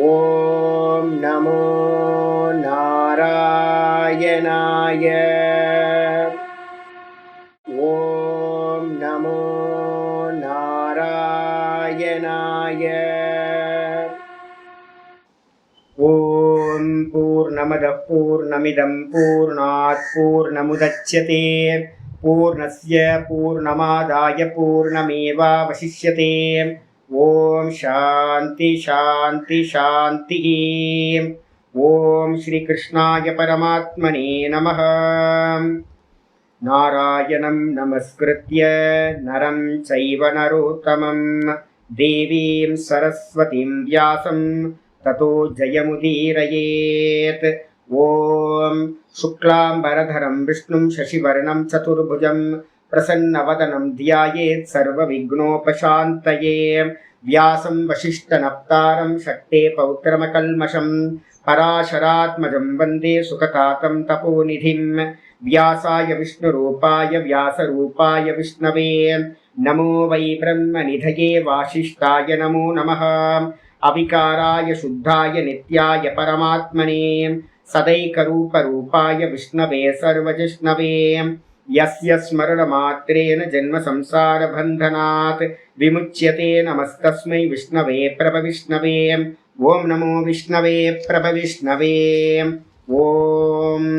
ஓம் நமோ நாராயணாய. ஓம் நமோ நாராயணாய. ஓம் பூர்ணமதః பூர்ணமிதம் பூர்ணாத் பூர்ணமுதச்யதே பூர்ணஸ்ய பூர்ணமாதாய பூர்ணமேவாவசிஷ்யதே. ஓம் சாந்தி சாந்தி சாந்தி. ஓம் ஸ்ரீ கிருஷ்ணாய பரமாத்மனே நமः. நாராயணம் நமஸ்கிருத்ய நரம் சைவ நரோத்தமம் தேவீம் சரஸ்வதீம் வியாசம் ததோ ஜயமுதீரயேத். ஓம் சுக்லாம்பரதரம் விஷ்ணும் சசிவர்ணம் சதுர்புஜம் பிரசன்னவதனம் த்யாயேத் சர்வவிக்னோபசாந்தயே. வியாசம் வசிஷ்டநப்தாரம் சக்தே பௌத்திரமகல்மஷம் பராசராத்மஜம் வந்தே சுகதாதம் தபோநிதிம். வியாசாய விஷ்ணுரூபாய வியாசரூபாய விஷ்ணவே நமோ வை பிரம்மநிதயே வாசிஷ்டாய நமோ நமः. அவிகாராய சுத்தாய நித்யாய பரமாத்மனே சதைகரூபரூபாய விஷ்ணவே சர்வஜிஷ்ணவே. யஸ்ய ஸ்மரணமாத்ரேன ஜன்ம சம்சார பந்தனாத் விமுச்யதே நமஸ்தஸ்மை விஷ்ணவே பிரபவிஷ்ணவே. ஓம் நமோ விஷ்ணவே பிரபவிஷ்ணவே. ஓம்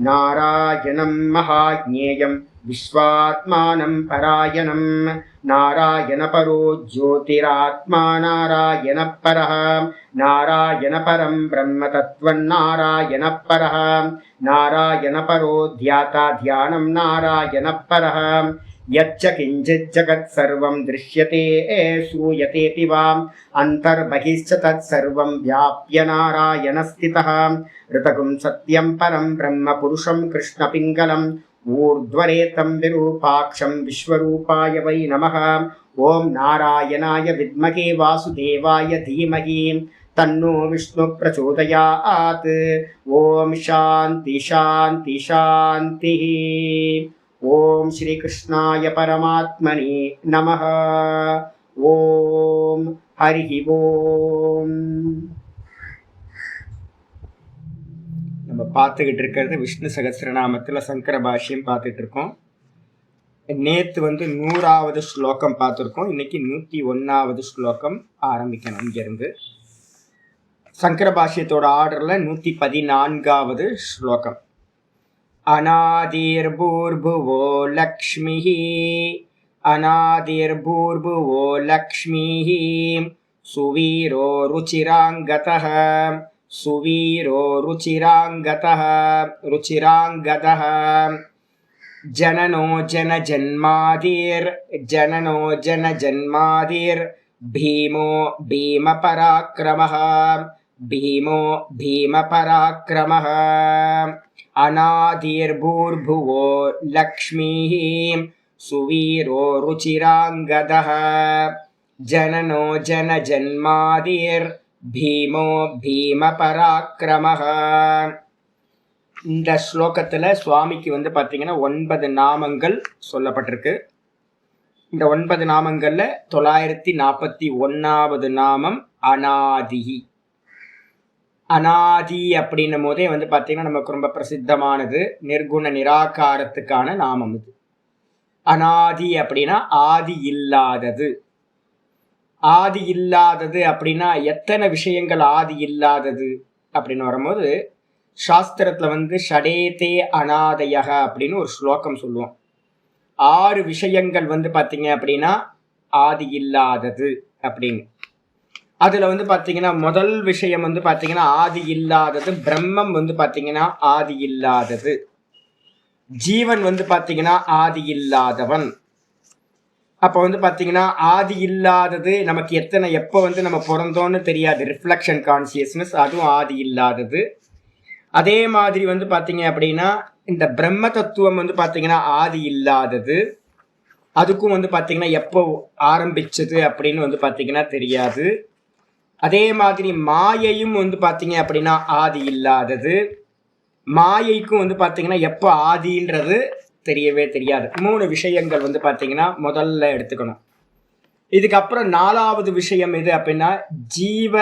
நாராயணம் மகாஜ்ஞேயம் விஸ்வாத்மானம் பராயணம். நாராயண பரோ ஜோதிராத்மா நாராயண பரஹ. நாராயண பரம் பிரம்ம தத்வம் நாராயண பரஹ. நாராயண பரோ த்யாதா தியானம் நாராயண பரஹ. யச்ச கிஞ்சித் ஜகத் சர்வம் திருஷ்யதே ஸ்ரூயதேபி வாம் அந்தர்பகிஷ்ச தத் சர்வம் வியாப்ய நாராயண ஸ்திதः. ரிதகும் சத்யம் பரம் பிரம்ம புருஷம் கிருஷ்ண பிங்கலம் ஊர்த்வரேதம் விரூபாக்ஷம் விஸ்வரூபாய வை நமः. ஓம் நாராயணாய வித்மகே வாசுதேவாய தீமஹி தன்னோ விஷ்ணு பிரச்சோதயாத். ஓம் சாந்தி சாந்தி சாந்தி. ஓம் ஸ்ரீ கிருஷ்ணாய பரமாத்மனே நமः. ஓம் ஹரி ஓம். நம்ம பார்த்துக்கிட்டு இருக்கிறது விஷ்ணு சகஸ்ரநாமத்தில் சங்கர பாஷ்யம் பார்த்துட்டு இருக்கோம். நேற்று 100வது ஸ்லோகம் பார்த்துருக்கோம். இன்னைக்கு 101வது ஸ்லோகம் ஆரம்பிக்கணும். இங்கிருந்து சங்கர பாஷ்யத்தோட ஆர்டரில் 114வது ஸ்லோகம். அநாதிர்பூர்புவோ லக்ஷ்மிஹி அநாதிர்பூர்புவோ லக்ஷ்மிஹி சுவீரோ ருச்சிராங்கதः சுவீரோ ருச்சிராங்கதः ருச்சிராங்கதः. ஜனனோ ஜனஜன்மாதிர் ஜனனோ ஜனஜன்மாதிர் பீமோ பீமபராக்கிரமः பீமோ பீமபராக்கிரமः. அநாதிர்பூர்புவோ லக்ஷ்மிः சுவீரோ ருச்சிராங்கதः ஜனனோ ஜனஜன்மாதிர் பீமோ பீமபராக்கிரமः. இந்த ஸ்லோகத்தில் சுவாமிக்கு பார்த்தீங்கன்னா 9 நாமங்கள் சொல்லப்பட்டிருக்கு. இந்த 9 நாமங்களில் 941வது நாமம் அநாதி. அநாதி அப்படின்னும் போதே பார்த்தீங்கன்னா நமக்கு ரொம்ப பிரசித்தமானது நிர்குண நிராகாரத்துக்கான நாமம் இது. அநாதி அப்படின்னா ஆதி இல்லாதது. ஆதி இல்லாதது அப்படின்னா எத்தனை விஷயங்கள் ஆதி இல்லாதது அப்படின்னு வரும்போது சாஸ்திரத்தில் ஷடேதே அநாதயக அப்படின்னு ஒரு ஸ்லோகம் சொல்லுவோம். 6 விஷயங்கள் பார்த்தீங்க அப்படின்னா ஆதி இல்லாதது அப்படின்னு. அதில் பார்த்தீங்கன்னா முதல் விஷயம் பார்த்தீங்கன்னா ஆதி இல்லாதது பிரம்மம் பார்த்தீங்கன்னா ஆதி இல்லாதது. ஜீவன் பார்த்தீங்கன்னா ஆதி இல்லாதவன். அப்போ பார்த்தீங்கன்னா ஆதி இல்லாதது நமக்கு எப்போ நம்ம பிறந்தோன்னு தெரியாது. ரிஃப்ளெக்ஷன் கான்சியஸ்னஸ் அதுவும் ஆதி இல்லாதது. அதே மாதிரி பார்த்தீங்க அப்படின்னா இந்த பிரம்ம தத்துவம் பார்த்தீங்கன்னா ஆதி இல்லாதது. அதுக்கும் பார்த்தீங்கன்னா எப்போ ஆரம்பிச்சது அப்படின்னு பார்த்தீங்கன்னா தெரியாது. அதே மாதிரி மாயையும் பார்த்தீங்க அப்படின்னா ஆதி இல்லாதது. மாயைக்கும் பார்த்தீங்கன்னா எப்போ ஆதின்றது தெரியவே தெரியாது. 3 விஷயங்கள் பார்த்தீங்கன்னா முதல்ல எடுத்துக்கணும். இதுக்கப்புறம் 4வது விஷயம் எது அப்படின்னா ஜீவ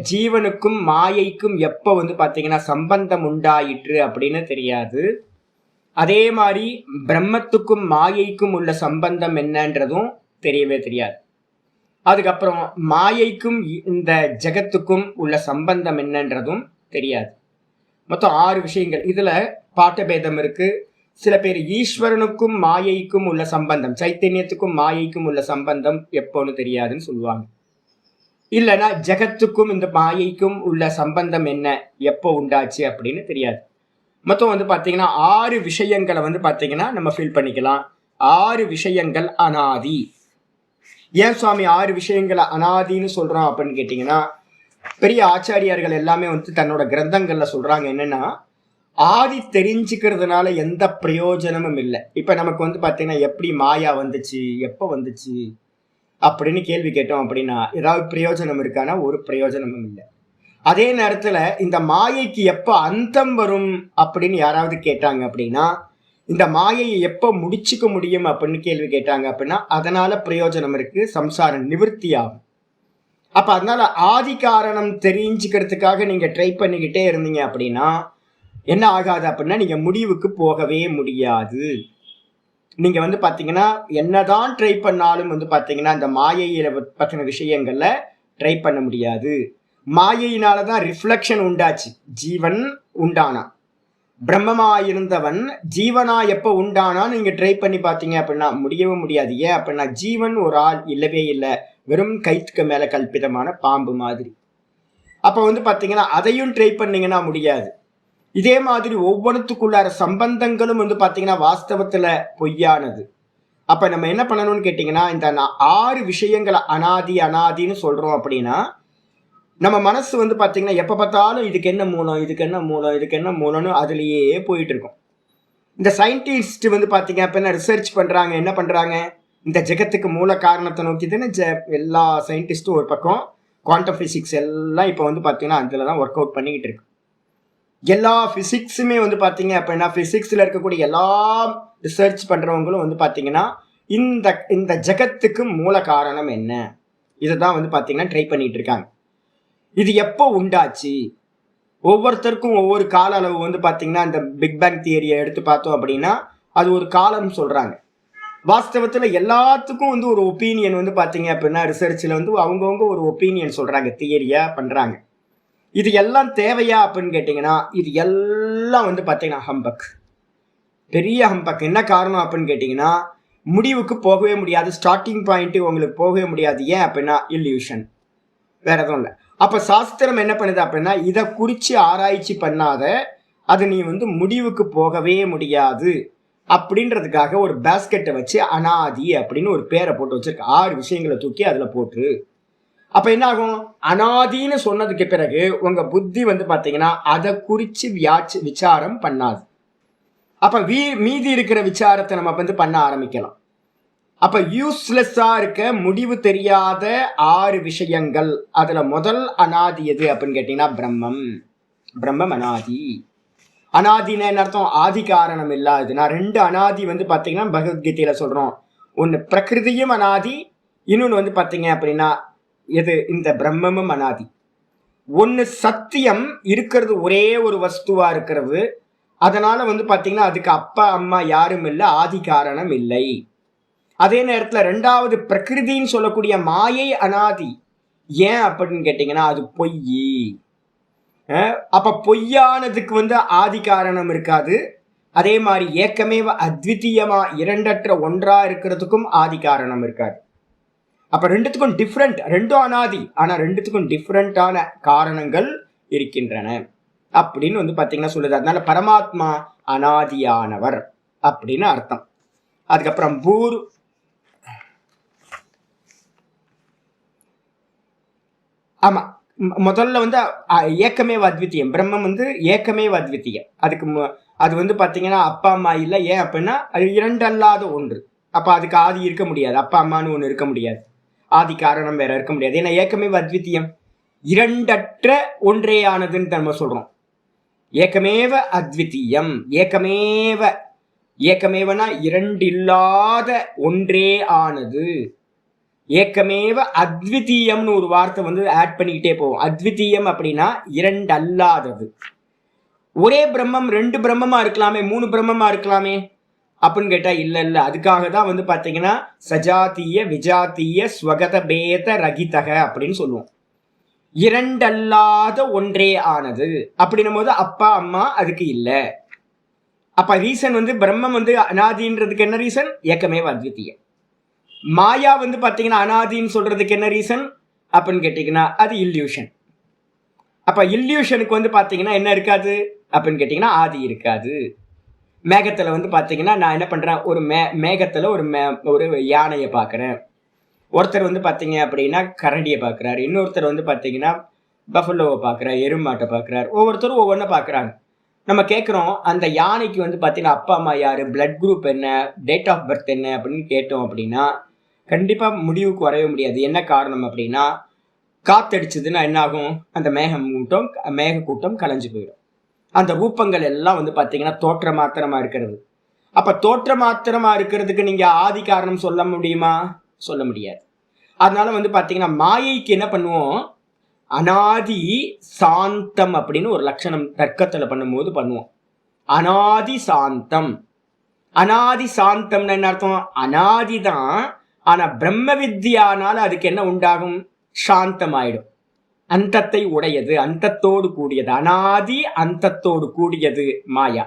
ஜீவனுக்கும் மாயைக்கும் எப்போ வந்து பார்த்தீங்கன்னா சம்பந்தம் உண்டாயிற்று அப்படின்னு தெரியாது. அதே மாதிரி பிரம்மத்துக்கும் மாயைக்கும் உள்ள சம்பந்தம் என்னன்றதும் தெரியவே தெரியாது. அதுக்கப்புறம் மாயைக்கும் இந்த ஜெகத்துக்கும் உள்ள சம்பந்தம் என்னன்றதும் தெரியாது. மொத்தம் 6 விஷயங்கள். இதுல பாட்டபேதம் இருக்கு. சில பேர் ஈஸ்வரனுக்கும் மாயைக்கும் உள்ள சம்பந்தம், சைத்தன்யத்துக்கும் மாயைக்கும் உள்ள சம்பந்தம் எப்போன்னு தெரியாதுன்னு சொல்லுவாங்க. இல்லைன்னா ஜெகத்துக்கும் இந்த மாயைக்கும் உள்ள சம்பந்தம் என்ன, எப்போ உண்டாச்சு அப்படின்னு தெரியாது. மொத்தம் வந்து பார்த்தீங்கன்னா 6 விஷயங்களை வந்து பார்த்தீங்கன்னா நம்ம ஃபீல் பண்ணிக்கலாம். 6 விஷயங்கள் அனாதி. ஏன் சுவாமி 6 விஷயங்களை அனாதின்னு சொல்றோம் அப்படின்னு கேட்டீங்கன்னா, பெரிய ஆச்சாரியார்கள் எல்லாமே வந்து தன்னோட கிரந்தங்கள்ல சொல்றாங்க என்னன்னா, ஆதி தெரிஞ்சுக்கிறதுனால எந்த பிரயோஜனமும் இல்லை. இப்ப நமக்கு வந்து பார்த்தீங்கன்னா எப்படி மாயா வந்துச்சு, எப்போ வந்துச்சு அப்படின்னு கேள்வி கேட்டோம் அப்படின்னா ஏதாவது பிரயோஜனம் இருக்கானா? ஒரு பிரயோஜனமும் இல்லை. அதே நேரத்துல இந்த மாயைக்கு எப்போ அந்தம் வரும் அப்படின்னு யாராவது கேட்டாங்க அப்படின்னா, இந்த மாயையை எப்போ முடிச்சுக்க முடியும் அப்படின்னு கேள்வி கேட்டாங்க அப்படின்னா அதனால பிரயோஜனம் இருக்கு, சம்சாரம் நிவர்த்தி ஆகும். அப்ப அதனால ஆதி காரணம் தெரிஞ்சுக்கிறதுக்காக நீங்க ட்ரை பண்ணிக்கிட்டே இருந்தீங்க அப்படின்னா என்ன ஆகாது அப்படின்னா நீங்க முடிவுக்கு போகவே முடியாது. நீங்க வந்து பாத்தீங்கன்னா என்னதான் ட்ரை பண்ணாலும் வந்து பாத்தீங்கன்னா அந்த மாயையில பத்தின விஷயங்கள்ல ட்ரை பண்ண முடியாது. மாயையினாலதான் ரிஃப்ளெக்ஷன் உண்டாச்சு, ஜீவன் உண்டானா. பிரம்மமாயிருந்தவன் ஜீவனா எப்ப உண்டானா நீங்க ட்ரை பண்ணி பாத்தீங்க அப்படின்னா முடியவும் முடியாது. ஏன் அப்படின்னா ஜீவன் ஒரு ஆள் இல்லவே இல்லை, வெறும் கைத்துக்கு மேல கல்பிதமான பாம்பு மாதிரி. அப்ப வந்து பாத்தீங்கன்னா அதையும் ட்ரை பண்ணீங்கன்னா முடியாது. இதே மாதிரி ஒவ்வொன்றுத்துக்குள்ளார சம்பந்தங்களும் வந்து பாத்தீங்கன்னா வாஸ்தவத்துல பொய்யானது. அப்ப நம்ம என்ன பண்ணணும்னு கேட்டீங்கன்னா, இந்த 6 விஷயங்களை அனாதி அனாதின்னு சொல்றோம் அப்படின்னா நம்ம மனசு வந்து பாத்தீங்கன்னா எப்ப பார்த்தாலும் இதுக்கு என்ன மூலம், இதுக்கு என்ன மூலம், இதுக்கு என்ன மூலம்னு அதுலயே போயிட்டு இருக்கும். இந்த சயின்டிஸ்ட் வந்து பாத்தீங்க அப்படின்னா ரிசர்ச் பண்றாங்க. என்ன பண்றாங்க? இந்த ஜெகத்துக்கு மூல காரணத்தை நோக்கி தானே எல்லா சயின்டிஸ்டும் ஒரு பக்கம், குவாண்டம் பிசிக்ஸ் எல்லாம் இப்போ வந்து பாத்தீங்கன்னா அதுலதான் ஒர்க் அவுட் பண்ணிக்கிட்டு இருக்கு. எல்லா பிசிக்ஸுமே வந்து பாத்தீங்க அப்படின்னா பிசிக்ஸ்ல இருக்கக்கூடிய எல்லா ரிசர்ச் பண்றவங்களும் வந்து பாத்தீங்கன்னா இந்த ஜெகத்துக்கு மூல காரணம் என்ன, இதைதான் வந்து பாத்தீங்கன்னா ட்ரை பண்ணிட்டு இருக்காங்க. இது எப்போ உண்டாச்சு? ஒவ்வொருத்தருக்கும் ஒவ்வொரு கால அளவு வந்து பாத்தீங்கன்னா இந்த பிக் பேங் தியரியை எடுத்து பார்த்தோம் அப்படின்னா அது ஒரு காலம் சொல்றாங்க. வாஸ்தவத்துல எல்லாத்துக்கும் வந்து ஒரு ஒப்பீனியன் வந்து பாத்தீங்க அப்படின்னா ரிசர்ச்ல வந்து அவங்கவுங்க ஒரு ஒப்பீனியன் சொல்றாங்க, தியரியா பண்றாங்க. இது எல்லாம் தேவையா அப்படின்னு கேட்டீங்கன்னா இது எல்லாம் வந்து பாத்தீங்கன்னா ஹம்பக், பெரிய ஹம்பக். என்ன காரணம் அப்படின்னு கேட்டீங்கன்னா முடிவுக்கு போகவே முடியாது, ஸ்டார்டிங் பாயிண்ட் உங்களுக்கு போகவே முடியாது. ஏன் அப்படின்னா இல்யூஷன், வேற எதுவும் இல்லை. அப்ப சாஸ்திரம் என்ன பண்ணுது அப்படின்னா இதை குறிச்சு ஆராய்ச்சி பண்ணாத அது நீ வந்து முடிவுக்கு போகவே முடியாது அப்படின்றதுக்காக ஒரு பேஸ்கெட்டை வச்சு அனாதி அப்படின்னு ஒரு பேரை போட்டு வச்சிருக்க. 6 விஷயங்களை தூக்கி அதுல போட்டு அப்ப என்ன ஆகும்? அனாதின்னு சொன்னதுக்கு பிறகு உங்க புத்தி வந்து பாத்தீங்கன்னா அதை குறிச்சு விசாரம் பண்ணாது. அப்ப மீதி இருக்கிற விசாரத்தை நம்ம வந்து பண்ண ஆரம்பிக்கலாம். அப்ப யூஸ்லெஸ்ஸா இருக்க முடிவு தெரியாத 6 விஷயங்கள். அதுல முதல் அனாதி எது அப்படின்னு கேட்டீங்கன்னா பிரம்மம். பிரம்மம் அனாதி. அனாதின்னு என்ன அர்த்தம்? ஆதி காரணம் இல்லாது. நான் 2 அனாதி வந்து பாத்தீங்கன்னா பகவத்கீதையில சொல்றோம். ஒன்னு பிரகிருதியும் அனாதி, இன்னொன்னு வந்து பாத்தீங்க அப்படின்னா எது இந்த பிரம்மமும் அனாதி. ஒன்னு சத்தியம் இருக்கிறது, ஒரே ஒரு வஸ்துவா இருக்கிறது, அதனால வந்து பாத்தீங்கன்னா அதுக்கு அப்பா அம்மா யாரும் இல்லை, ஆதி காரணம் இல்லை. அதே நேரத்துல 2வது பிரகிருதின்னு சொல்லக்கூடிய மாயை அனாதி. ஏன் அப்படின்னு கேட்டீங்கன்னா அது பொய். அப்ப பொய்யானதுக்கு வந்து ஆதி காரணம் இருக்காது. அதே மாதிரி ஏக்கமேவ அத்விதீயமா இரண்டற்ற ஒன்றா இருக்கிறதுக்கும் ஆதி காரணம் இருக்காது. அப்ப 2த்துக்கும் டிஃப்ரெண்ட், 2ம் அனாதி, ஆனா 2த்துக்கும் டிஃப்ரெண்டான காரணங்கள் இருக்கின்றன அப்படின்னு வந்து பாத்தீங்கன்னா சொல்லுது. அதனால பரமாத்மா அனாதியானவர் அப்படின்னு அர்த்தம். அதுக்கப்புறம் ஆமா, முதல்ல வந்து ஏக்கமேவ அத்விதீயம், பிரம்மம் வந்து ஏக்கமேவ அத்விதீயம். அது வந்து பாத்தீங்கன்னா அப்பா அம்மா இல்லை. ஏன் அப்படின்னா அது 2 அல்லாத ஒன்று. அப்ப அதுக்கு ஆதி இருக்க முடியாது, அப்பா அம்மானு ஒண்ணு இருக்க முடியாது, ஆதி காரணம் வேற இருக்க முடியாது. ஏன்னா ஏக்கமேவ அத்விதீயம், இரண்டற்ற ஒன்றே ஆனதுன்னு நம்ம சொல்றோம். ஏக்கமேவ அத்விதீயம், ஏக்கமேவனா 2 இல்லாத ஒன்றே ஆனது. ஏக்கமேவ அத்விதீயம்னு ஒரு வார்த்தை வந்து ஆட் பண்ணிக்கிட்டே போவோம். அத்விதீயம் அப்படின்னா இரண்டு அல்லாதது. ஒரே பிரம்மம் ரெண்டு பிரம்மமா இருக்கலாமே, மூணு பிரம்மமா இருக்கலாமே அப்படின்னு கேட்டா இல்ல இல்ல. அதுக்காக தான் வந்து பாத்தீங்கன்னா சஜாத்திய விஜாத்திய ஸ்வகத பேத ரகிதக அப்படின்னு சொல்லுவோம். இரண்டல்லாத ஒன்றே ஆனது அப்படின்னும் போது அப்பா அம்மா அதுக்கு இல்ல. அப்ப ரீசன் வந்து பிரம்மம் வந்து அனாதின்றதுக்கு என்ன ரீசன்? ஏக்கமேவ அத்விதீயம். மாயா வந்து பாத்தீங்கன்னா அனாதின்னு சொல்றதுக்கு என்ன ரீசன் அப்படின்னு கேட்டீங்கன்னா அது இல்யூஷன். அப்ப இல்யூஷனுக்கு வந்து பாத்தீங்கன்னா என்ன இருக்காது அப்படின்னு கேட்டீங்கன்னா ஆதி இருக்காது. மேகத்துல வந்து பாத்தீங்கன்னா நான் என்ன பண்றேன், ஒரு மேகத்துல ஒரு யானையை பாக்குறேன். ஒருத்தர் வந்து பாத்தீங்க அப்படின்னா கரடியை பாக்குறாரு, இன்னொருத்தர் வந்து பாத்தீங்கன்னா பஃபலோவை பாக்குறாரு, எருமாட்டை பாக்குறாரு. ஒவ்வொருத்தரும் ஒவ்வொன்றை பாக்குறாங்க. நம்ம கேட்குறோம் அந்த யானைக்கு வந்து பார்த்தீங்கன்னா அப்பா அம்மா யாரு, பிளட் குரூப் என்ன, டேட் ஆஃப் பர்த் என்ன அப்படின்னு கேட்டோம் அப்படின்னா கண்டிப்பாக முடிவுக்கு வரவே முடியாது. என்ன காரணம் அப்படின்னா காத்தடிச்சதுன்னா என்ன ஆகும், அந்த மேகக்கூட்டம் கலைஞ்சு போயிடும். அந்த ரூபங்கள் எல்லாம் வந்து பார்த்தீங்கன்னா தோற்ற மாத்திரமா இருக்கிறது. அப்ப தோற்ற மாத்திரமா இருக்கிறதுக்கு நீங்க ஆதி காரணம் சொல்ல முடியுமா? சொல்ல முடியாது. அதனால வந்து பார்த்தீங்கன்னா மாயைக்கு என்ன பண்ணுவோம், அனாதி சாந்தம் அப்படின்னு ஒரு லட்சணம் தர்க்கத்துல பண்ணும்போது பண்ணுவோம். அனாதி சாந்தம். அனாதி சாந்தம்னு என்ன அர்த்தம்? அனாதிதான், ஆனா பிரம்ம வித்யானால அதுக்கு என்ன உண்டாகும்? சாந்தம் ஆயிடும். அந்தத்தை உடையது, அந்தத்தோடு கூடியது. அனாதி அந்தத்தோடு கூடியது மாயா.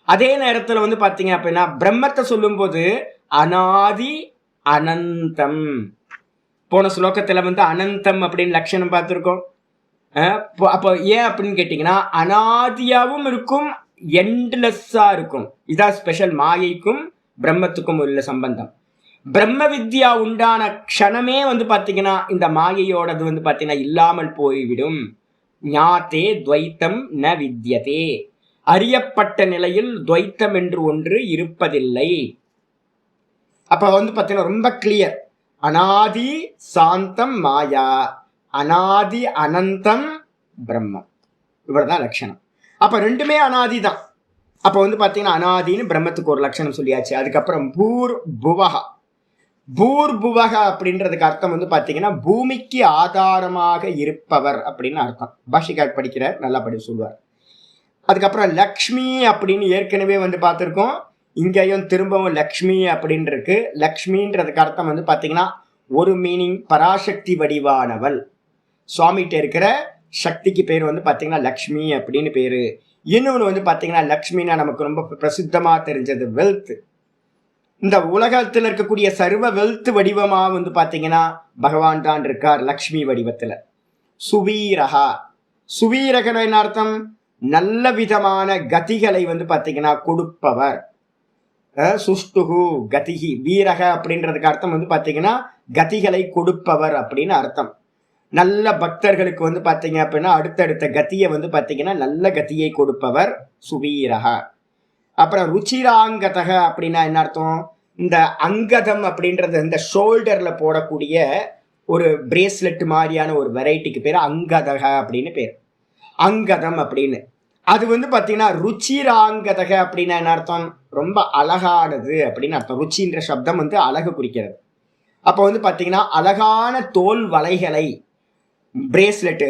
அதே நேரத்துல வந்து பாத்தீங்க அப்படின்னா பிரம்மத்தை சொல்லும் போது அனாதி அனந்தம். போன ஸ்லோகத்துல வந்து அனந்தம் அப்படின்னு லட்சணம் பார்த்திருக்கோம். அப்போ ஏன் அப்படின்னு கேட்டீங்கன்னா அனாதியாவும் இருக்கும், எண்ட்லெஸ்ஸா இருக்கும். இதான் ஸ்பெஷல் மாயைக்கும் பிரம்மத்துக்கும் உள்ள சம்பந்தம். பிரம்ம வித்யா உண்டான க்ஷணமே வந்து பாத்தீங்கன்னா இந்த மாயையோடது வந்து பாத்தீங்கன்னா இல்லாமல் போய்விடும். ஞாத்தே துவைத்தம் ந வித்யதே. அறியப்பட்ட நிலையில் துவைத்தம் என்று ஒன்று இருப்பதில்லை. அப்ப வந்து பாத்தீங்கன்னா ரொம்ப கிளியர். அனாதி சாந்தம் மாயா, அனாதி அனந்தம் பிரம்மம். இவ்வளவுதான் லட்சணம். அப்ப ரெண்டுமே அனாதி தான். அப்ப வந்து பாத்தீங்கன்னா அனாதின்னு பிரம்மத்துக்கு ஒரு லட்சணம் சொல்லியாச்சு. அதுக்கப்புறம் பூர்புவஹ. பூர்புவக அப்படின்றதுக்கு அர்த்தம் வந்து பாத்தீங்கன்னா பூமிக்கு ஆதாரமாக இருப்பவர் அப்படின்னு அர்த்தம். பாஷிகார் படிக்கிறார், நல்லா படி சொல்லுவார். அதுக்கப்புறம் லக்ஷ்மி அப்படின்னு ஏற்கனவே வந்து பார்த்துருக்கோம். இங்கேயும் திரும்பவும் லக்ஷ்மி அப்படின்னு இருக்கு. லக்ஷ்மின்றதுக்கு அர்த்தம் வந்து பாத்தீங்கன்னா ஒரு மீனிங் பராசக்தி வடிவானவள். சுவாமிகிட்ட இருக்கிற சக்திக்கு பேர் வந்து பாத்தீங்கன்னா லக்ஷ்மி அப்படின்னு பேரு. இன்னொன்று வந்து பாத்தீங்கன்னா லக்ஷ்மின்னா நமக்கு ரொம்ப பிரசித்தமா தெரிஞ்சது வெல்த். இந்த உலகத்தில் இருக்கக்கூடிய சர்வ வெல்த் வடிவமா வந்து பாத்தீங்கன்னா பகவான் தான் இருக்கார் லக்ஷ்மி வடிவத்துல. சுவீரகா. சுவீரகன என்ன அர்த்தம்? நல்ல விதமான கதிகளை வந்து பாத்தீங்கன்னா கொடுப்பவர். சுஷ்டுகு கதிகி. வீரக அப்படின்றதுக்கு அர்த்தம் வந்து பாத்தீங்கன்னா கதிகளை கொடுப்பவர் அப்படின்னு அர்த்தம். நல்ல பக்தர்களுக்கு வந்து பாத்தீங்க அப்படின்னா அடுத்தடுத்த கத்தியை வந்து பாத்தீங்கன்னா நல்ல கத்தியை கொடுப்பவர் சுவீரக. அப்புறம் ருச்சிராங்கதக அப்படின்னா என்ன அர்த்தம்? இந்த அங்கதம் அப்படின்றது இந்த ஷோல்டர்ல போடக்கூடிய ஒரு பிரேஸ்லெட் மாதிரியான ஒரு வெரைட்டிக்கு பேர் அங்கதக அப்படின்னு பேர். அங்கதம் அப்படின்னு அது வந்து பாத்தீங்கன்னா ருச்சிராங்கதக அப்படின்னா என்ன அர்த்தம்? ரொம்ப அழகானது அப்படின்னு அர்த்தம். ருச்சின்ற சப்தம் வந்து அழகு குறிக்கிறது. அப்போ வந்து பாத்தீங்கன்னா அழகான தோல் வளைகளை, பிரேஸ்லெட்,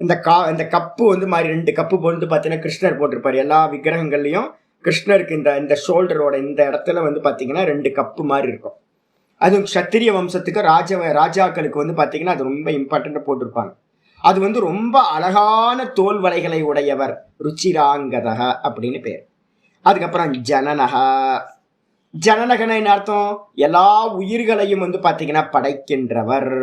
இந்த கப்பு வந்து மாதிரி 2 கப்பு வந்து பாத்தீங்கன்னா கிருஷ்ணர் போட்டிருப்பாரு. எல்லா விக்கிரகங்கள்லயும் கிருஷ்ணருக்கு இந்த ஷோல்டரோட இந்த இடத்துல வந்து பாத்தீங்கன்னா 2 கப்பு மாதிரி இருக்கும். அது சத்திரிய வம்சத்துக்கு ராஜாக்களுக்கு வந்து பாத்தீங்கன்னா அது ரொம்ப இம்பார்ட்டண்டா போட்டிருப்பாங்க. அது வந்து ரொம்ப அழகான தோல் வளைகளை உடையவர், ருச்சிராங்கதக அப்படின்னு பேர். அதுக்கப்புறம் ஜனனகா. ஜனனகன என்ன அர்த்தம்? எல்லா உயிர்களையும் வந்து பாத்தீங்கன்னா படைக்கின்றவர்.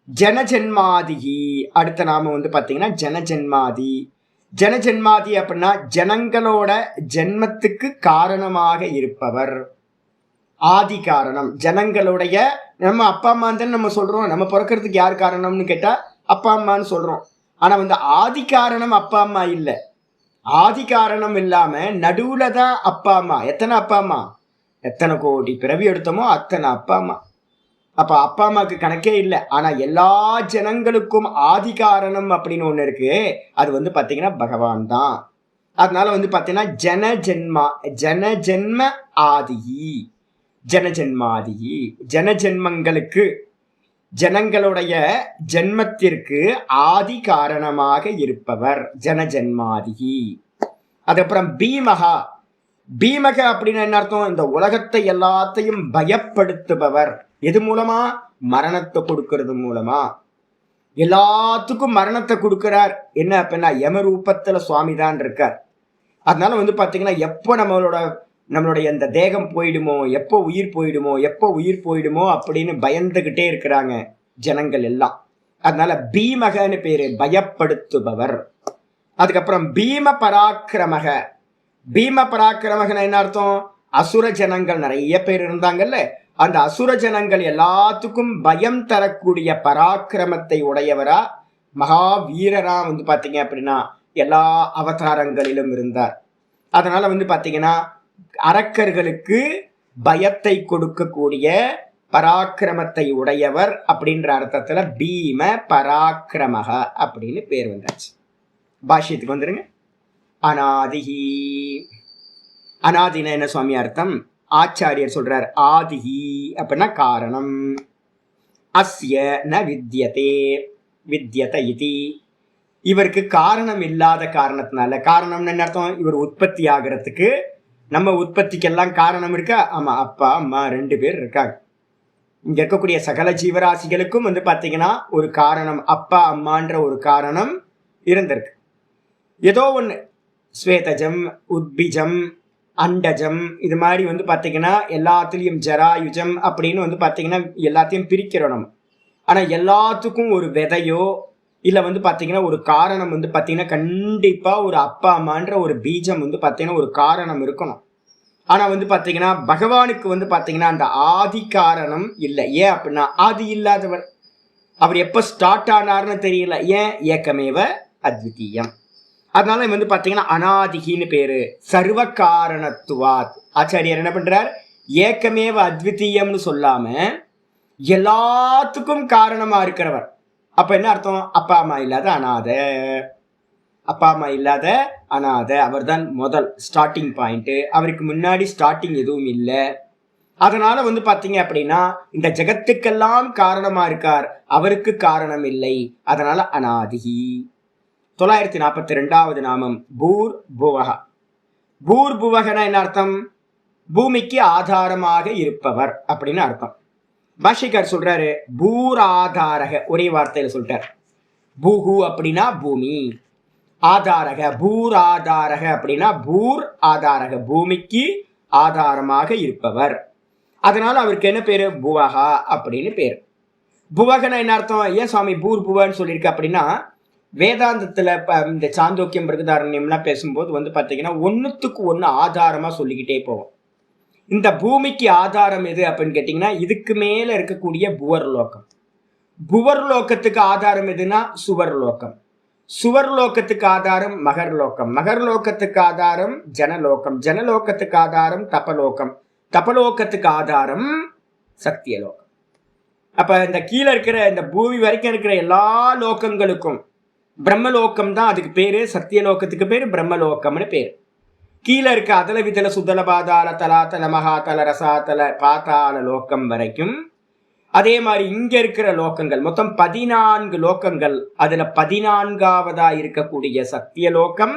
ஜனஜென்மாதிகி. அடுத்த நாம வந்து பாத்தீங்கன்னா ஜனஜென்மாதி. ஜனஜென்மாதி அப்படின்னா ஜனங்களோட ஜென்மத்துக்கு காரணமாக இருப்பவர். ஆதி காரணம். ஜனங்களுடைய நம்ம அப்பா அம்மா தான் நம்ம சொல்றோம். நம்ம பிறக்கிறதுக்கு யார் காரணம்னு கேட்டா அப்பா அம்மான்னு சொல்றோம். ஆனா வந்து ஆதி காரணம் அப்பா அம்மா இல்ல. ஆதி காரணம் இல்லாம நடுவுல தான் அப்பா அம்மா. எத்தனை அப்பா அம்மா? எத்தனை கோடி பிறவி எடுத்தோமோ அத்தனை அப்பா அம்மா. அப்ப அப்பா அம்மாவுக்கு கணக்கே இல்லை. ஆனா எல்லா ஜனங்களுக்கும் ஆதி காரணம் அப்படின்னு ஒண்ணு இருக்கு. அது வந்து பாத்தீங்கன்னா பகவான் தான். அதனால வந்து பாத்தீங்கன்னா ஜன ஜென்ம ஆதி. ஜனஜென்மாதி, ஜனஜென்மங்களுக்கு, ஜனங்களுடைய ஜென்மத்திற்கு ஆதி காரணமாக இருப்பவர் ஜனஜென்மாதி. அதுக்கப்புறம் பீமகா, பீமக அப்படின்னு என்ன அர்த்தம்? இந்த உலகத்தை எல்லாத்தையும் பயப்படுத்துபவர். எது மூலமா? மரணத்தை கொடுக்கறது மூலமா. எல்லாத்துக்கும் மரணத்தை கொடுக்கிறார். என்ன அப்படின்னா யமரூபத்துல சுவாமி தான் இருக்கார். அதனால பாத்தீங்கன்னா எப்போ நம்மளுடைய இந்த தேகம் போயிடுமோ, எப்போ உயிர் போயிடுமோ அப்படின்னு பயந்துகிட்டே இருக்கிறாங்க ஜனங்கள் எல்லாம். அதனால பீமகன்னு பேரு, பயப்படுத்துபவர். அதுக்கப்புறம் பீம பராக்கிரமக, பீம பராக்கிரமகன் என்ன அர்த்தம்? அசுர ஜனங்கள் நிறைய பேர் இருந்தாங்கல்ல, அந்த அசுர ஜனங்கள் எல்லாத்துக்கும் பயம் தரக்கூடிய பராக்கிரமத்தை உடையவரா, மகா வீரரா பாத்தீங்க அப்படின்னா எல்லா அவதாரங்களிலும் இருந்தார். அதனால பாத்தீங்கன்னா அரக்கர்களுக்கு பயத்தை கொடுக்கக்கூடிய பராக்கிரமத்தை உடையவர் அப்படின்ற அர்த்தத்துல பீம பராக்கிரமக அப்படின்னு பேர் வந்தாச்சு. பாஷ்யத்துக்கு வந்துருங்க. அநாதிஹி, அநாதினா என்ன சுவாமி அர்த்தம்? ஆச்சாரியர் சொல்றார் ஆதிஹி அப்படின்னா காரணம். அஸ்ய ந வித்யதே வித்யத இதி, இவருக்கு காரணம் இல்லாத காரணத்தினால. காரணம்னு என்ன அர்த்தம்? இவர் உற்பத்தி ஆகிறதுக்கு, நம்ம உற்பத்திக்கெல்லாம் காரணம் இருக்கா? ஆமா, அப்பா அம்மா 2 பேர் இருக்காங்க. இங்க இருக்கக்கூடிய சகல ஜீவராசிகளுக்கும் பாத்தீங்கன்னா ஒரு காரணம், அப்பா அம்மான்ற ஒரு காரணம் இருந்திருக்கு. ஏதோ ஒண்ணு ஸ்வேதஜம், உத்பிஜம், அண்டஜம், இது மாதிரி பாத்தீங்கன்னா எல்லாத்துலயும் ஜராயுஜம் அப்படின்னு பாத்தீங்கன்னா எல்லாத்தையும் பிரிக்கிறோம் நம்ம. ஆனா எல்லாத்துக்கும் ஒரு விதையோ இல்ல பாத்தீங்கன்னா ஒரு காரணம் பாத்தீங்கன்னா கண்டிப்பா ஒரு அப்பா அம்மான்ற ஒரு பீஜம் பாத்தீங்கன்னா ஒரு காரணம் இருக்கணும். ஆனா பாத்தீங்கன்னா பகவானுக்கு பாத்தீங்கன்னா அந்த ஆதி காரணம் இல்லை. ஏன் அப்படின்னா ஆதி இல்லாதவர். அவர் எப்ப ஸ்டார்ட் ஆனார்னு தெரியல. ஏன்? ஏக்கமேவ அத்விதீயம். அதனால பாத்தீங்கன்னா அநாதிகின்னு பேரு. சர்வ காரணத்துவாத். ஆச்சாரியர் என்ன பண்றார்? ஏக்கமேவ அத்விதீயம்னு சொல்லாம எல்லாத்துக்கும் காரணமா இருக்கிறவர். அப்ப என்ன அர்த்தம்? அப்பா அம்மா இல்லாத அநாத, அப்பா அம்மா இல்லாத அநாத. அவர் தான் முதல் ஸ்டார்டிங் பாயிண்ட். அவருக்கு முன்னாடி ஸ்டார்டிங் எதுவும் இல்லை. அதனால பாத்தீங்க அப்படின்னா இந்த ஜெகத்துக்கெல்லாம் காரணமா இருக்கார், அவருக்கு காரணம் இல்லை. அதனால அநாதிகி. 942வது நாமம் பூர் புவக. பூர் புவகனா என்ன அர்த்தம்? பூமிக்கு ஆதாரமாக இருப்பவர் அப்படின்னு அர்த்தம். பாஷிகர் சொல்றாரு பூர் ஆதாரக, ஒரே வார்த்தையில சொல்றார். பூஹு அப்படின்னா பூமி, ஆதாரக பூர் ஆதாரக அப்படின்னா பூர் ஆதாரக, பூமிக்கு ஆதாரமாக இருப்பவர். அதனால அவருக்கு என்ன பேரு? புவகா அப்படின்னு பேரு. புவகனா என்ன அர்த்தம்? ஏன் சுவாமி பூர் புவன்னு சொல்லியிருக்கு அப்படின்னா வேதாந்தத்துல இந்த சாந்தோக்கியம் பிரகதாரண்யம்லாம் பேசும்போது பாத்தீங்கன்னா ஒன்னுத்துக்கு ஒண்ணு ஆதாரமா சொல்லிக்கிட்டே போவோம். இந்த பூமிக்கு ஆதாரம் எது அப்படின்னு கேட்டீங்கன்னா இதுக்கு மேல இருக்கக்கூடிய புவர்லோகம். புவர்லோகத்துக்கு ஆதாரம் எதுனா சுவர்லோகம். சுவர்லோகத்துக்கு ஆதாரம் மகர்லோகம். மகர்லோகத்துக்கு ஆதாரம் ஜனலோகம். ஜனலோகத்துக்கு ஆதாரம் தபலோகம். தபலோகத்துக்கு ஆதாரம் சத்தியலோகம். அப்ப இந்த கீழே இருக்கிற இந்த பூமி வரைக்கும் இருக்கிற எல்லா லோகங்களுக்கும் பிரம்மலோகம் தான் அதுக்கு பேரு. சத்தியலோகத்துக்கு பேரு பிரம்மலோகம்னு பேரு. கீழே இருக்க அதல விதல சுதல பாதாள தலாத்தல மகாதல ரசாத்தல பாத்தாள லோகம் வரைக்கும். அதே மாதிரி இங்க இருக்கிற லோகங்கள் மொத்தம் 14 லோகங்கள். அதுல 14வதா இருக்கக்கூடிய சத்தியலோகம்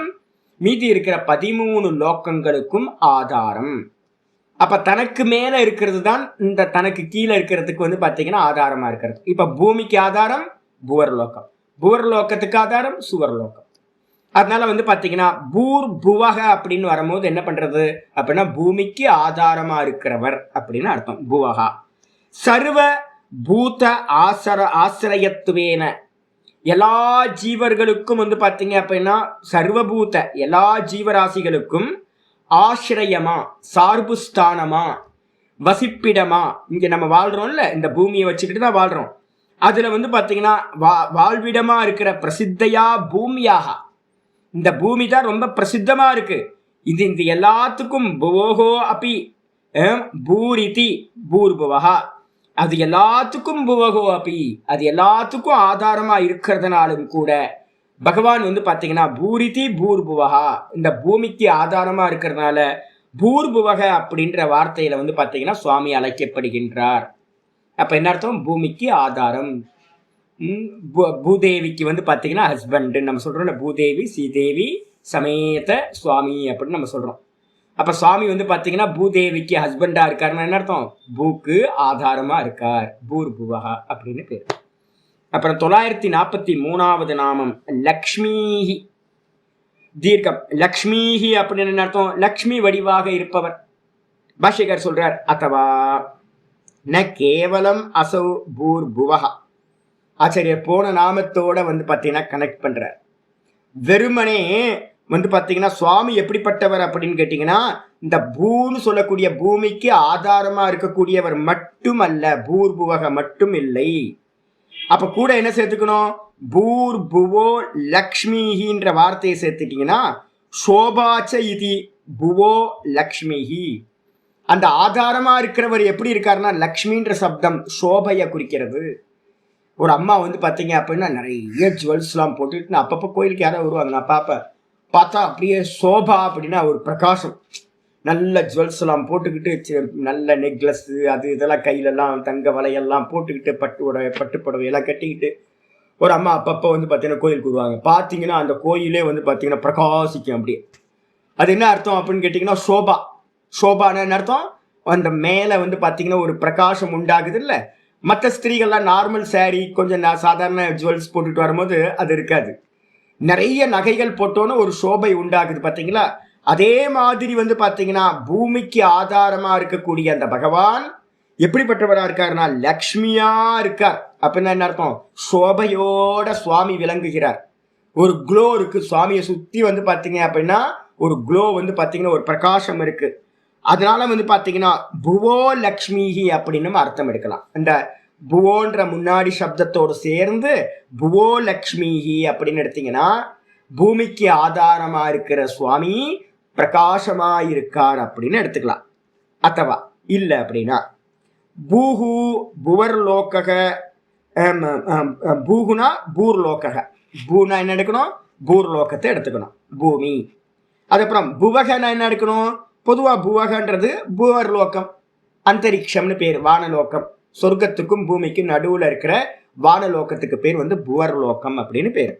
மீதி இருக்கிற 13 லோகங்களுக்கும் ஆதாரம். அப்ப தனக்கு மேல இருக்கிறது தான் இந்த தனக்கு கீழே இருக்கிறதுக்கு பாத்தீங்கன்னா ஆதாரமா இருக்கிறது. இப்ப பூமிக்கு ஆதாரம் புவர்லோகம், புவர்லோகத்துக்கு ஆதாரம் சுவர்லோகம். அதனால பாத்தீங்கன்னா பூர் புவக அப்படின்னு வரும்போது என்ன பண்றது அப்படின்னா பூமிக்கு ஆதாரமா இருக்கிறவர் அப்படின்னு அர்த்தம். புவகா சர்வ பூத ஆசிரயத்துவேன, எல்லா ஜீவர்களுக்கும் பாத்தீங்க அப்படின்னா சர்வபூத எல்லா ஜீவராசிகளுக்கும் ஆசிரயமா, சார்பு ஸ்தானமா, வசிப்பிடமா. இங்க நம்ம வாழ்றோம்ல, இந்த பூமியை வச்சுக்கிட்டு தான் வாழ்றோம். அதுல பாத்தீங்கன்னா வாழ்விடமா இருக்கிற பிரசித்தையா பூமியாக, இந்த பூமி தான் ரொம்ப பிரசித்தமா இருக்கு. இது எல்லாத்துக்கும் புவோகோ அப்பி பூரிதி பூர்புவகா, அது எல்லாத்துக்கும் புவகோ அப்பி, அது எல்லாத்துக்கும் ஆதாரமா இருக்கிறதுனாலும் கூட பகவான் பாத்தீங்கன்னா பூரிதி பூர்புவகா, இந்த பூமிக்கு ஆதாரமா இருக்கிறதுனால பூர்புவக அப்படின்ற வார்த்தையில வந்து பாத்தீங்கன்னா சுவாமி அழைக்கப்படுகின்றார். அப்ப என்ன அர்த்தம்? பூமிக்கு ஆதாரம். பூதேவிக்கு வந்து பாத்தீங்கன்னா ஹஸ்பண்ட் நம்ம சொல்றோம். பூதேவி ஸ்ரீதேவி சமேத சுவாமி அப்படின்னு நம்ம சொல்றோம். அப்ப சுவாமி வந்து பாத்தீங்கன்னா பூதேவிக்கு ஹஸ்பண்டா இருக்காருன்னா என்ன அர்த்தம்? பூக்கு ஆதாரமா இருக்கார். பூர்புவகா அப்படின்னு பேர். அப்புறம் 943வது நாமம் லக்ஷ்மிஹி. தீர்க்கம் லக்ஷ்மிஹி அப்படின்னு என்ன அர்த்தம்? லக்ஷ்மி வடிவாக இருப்பவர். பாஷ்யக்கார் சொல்றார் அத்தவா ந கேவலம் அசௌ பூர்புவகா. ஆச்சாரியர் போன நாமத்தோட வந்து பாத்தீங்கன்னா கனெக்ட் பண்றார். வெறுமனே வந்து பாத்தீங்கன்னா சுவாமி எப்படிப்பட்டவர் அப்படின்னு கேட்டீங்கன்னா, இந்த பூன்னு சொல்லக்கூடிய பூமிக்கு ஆதாரமா இருக்கக்கூடியவர் மட்டுமல்ல, பூர்புவக மட்டும் இல்லை. அப்ப கூட என்ன சேர்த்துக்கணும்? பூர்புவோ லக்ஷ்மிஹின்ற வார்த்தையை சேர்த்துட்டீங்கன்னா சோபாச்ச இதி புவோ லக்ஷ்மிஹி. அந்த ஆதாரமா இருக்கிறவர் எப்படி இருக்காருன்னா லக்ஷ்மின்ற சப்தம் சோபையை குறிக்கிறது. ஒரு அம்மா வந்து பார்த்தீங்க அப்படின்னா நிறைய ஜுவல்ஸ்லாம் போட்டுட்டு அப்பப்போ கோயிலுக்கு யாராவது வருவாங்க, நான் பார்ப்பேன். பார்த்தா அப்படியே சோபா அப்படின்னா ஒரு பிரகாசம், நல்ல ஜுவல்ஸ்லாம் போட்டுக்கிட்டு, நல்ல நெக்லஸ்ஸு அது இதெல்லாம் கையிலெல்லாம் தங்க வலையெல்லாம் போட்டுக்கிட்டு, பட்டு புடவையெல்லாம் கட்டிக்கிட்டு ஒரு அம்மா அப்பப்போ வந்து பார்த்தீங்கன்னா கோயிலுக்கு வருவாங்க. பார்த்தீங்கன்னா அந்த கோயிலே வந்து பார்த்தீங்கன்னா பிரகாசிக்கும் அப்படியே. அது என்ன அர்த்தம் அப்படின்னு கேட்டிங்கன்னா சோபா. சோபான்னு என்ன அர்த்தம்? அந்த மேலே வந்து பார்த்தீங்கன்னா ஒரு பிரகாசம் உண்டாகுது இல்லை. மற்ற ஸ்திரீகள்லாம் நார்மல் சாரீ கொஞ்சம் சாதாரண ஜுவல்ஸ் போட்டுட்டு வரும்போது அது இருக்காது. நிறைய நகைகள் போட்டோன்னு ஒரு சோபை உண்டாகுது பார்த்தீங்களா? அதே மாதிரி வந்து பார்த்தீங்கன்னா பூமிக்கு ஆதாரமா இருக்கக்கூடிய அந்த பகவான் எப்படிப்பட்டவரா இருக்காருன்னா லக்ஷ்மியா இருக்கார். அப்படின்னா என்ன அர்த்தம்? சோபையோட சுவாமி விளங்குகிறார். ஒரு க்ளோ இருக்கு சுவாமியை சுத்தி வந்து பார்த்தீங்க அப்படின்னா ஒரு க்ளோ வந்து பார்த்தீங்கன்னா ஒரு பிரகாசம் இருக்கு. அதனால வந்து பார்த்தீங்கன்னா புவோ லக்ஷ்மிஹி அப்படின்னு அர்த்தம் எடுக்கலாம். இந்த புவோன்ற முன்னாடி சப்தத்தோடு சேர்ந்து புவோ லக்ஷ்மிஹி அப்படின்னு எடுத்தீங்கன்னா பூமிக்கு ஆதாரமா இருக்கிற சுவாமி பிரகாசமா இருக்கார் அப்படின்னு எடுத்துக்கலாம். அத்தவா இல்ல அப்படின்னா பூஹு புவர்லோக, பூகுனா பூர்லோக. பூனா என்ன எடுக்கணும்? பூர்லோகத்தை எடுத்துக்கணும், பூமி. அதுக்கப்புறம் புவகனா என்ன எடுக்கணும்? பொதுவா புவகன்றது புவர்லோகம், அந்தரிக்ஷம்னு பேர், வானலோகம். சொர்க்கத்துக்கும் பூமிக்கும் நடுவுல இருக்கிற வானலோகத்துக்கு பேர் வந்து புவர்லோகம் அப்படின்னு பேர்.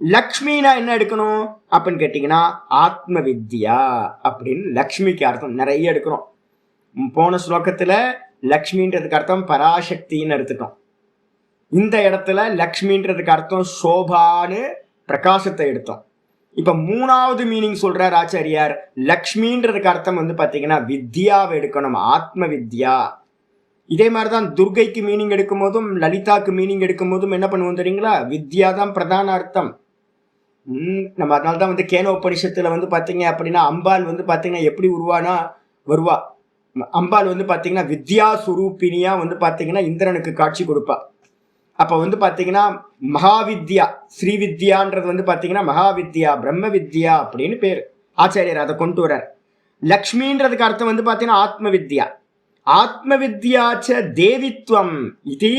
லக்ஷ்மினா என்ன எடுக்கணும் அப்படின்னு கேட்டீங்கன்னா ஆத்ம வித்யா அப்படின்னு லக்ஷ்மிக்கு அர்த்தம் நிறைய எடுக்கிறோம். போன ஸ்லோகத்துல லக்ஷ்மின்றதுக்கு அர்த்தம் பராசக்தின்னு எடுத்துட்டோம். இந்த இடத்துல லக்ஷ்மின்றதுக்கு அர்த்தம் சோபான்னு பிரகாசத்தை எடுத்தோம். இப்ப மூணாவது மீனிங் சொல்றார் ஆச்சாரியார். லக்ஷ்மின்றதுக்கு அர்த்தம் வந்து பாத்தீங்கன்னா வித்யாவை எடுக்கணும், ஆத்ம வித்யா. இதே மாதிரிதான் துர்கைக்கு மீனிங் எடுக்கும் போதும் லலிதாக்கு மீனிங் எடுக்கும் போதும் என்ன பண்ணுவோம் தெரியுங்களா? வித்யா தான் பிரதான அர்த்தம். நம்ம அதனால்தான் வந்து கேனோபனிஷத்துல வந்து பாத்தீங்க அப்படின்னா அம்பாள் வந்து பாத்தீங்கன்னா எப்படி வருவா. அம்பாள் வந்து பாத்தீங்கன்னா வித்யா சுரூபினியா வந்து பாத்தீங்கன்னா இந்திரனுக்கு காட்சி கொடுப்பா. அப்ப வந்து பாத்தீங்கன்னா மகாவித்யா, ஸ்ரீவித்யான்றது வந்து பாத்தீங்கன்னா மகாவித்யா, பிரம்ம வித்யா அப்படின்னு பேர். ஆச்சாரியர் அதை கொண்டு வர்றார். லக்ஷ்மின்றதுக்கு அர்த்தம் வந்து பாத்தீங்கன்னா ஆத்ம வித்யா. ஆத்ம வித்யாச்ச தேவித்வம் இது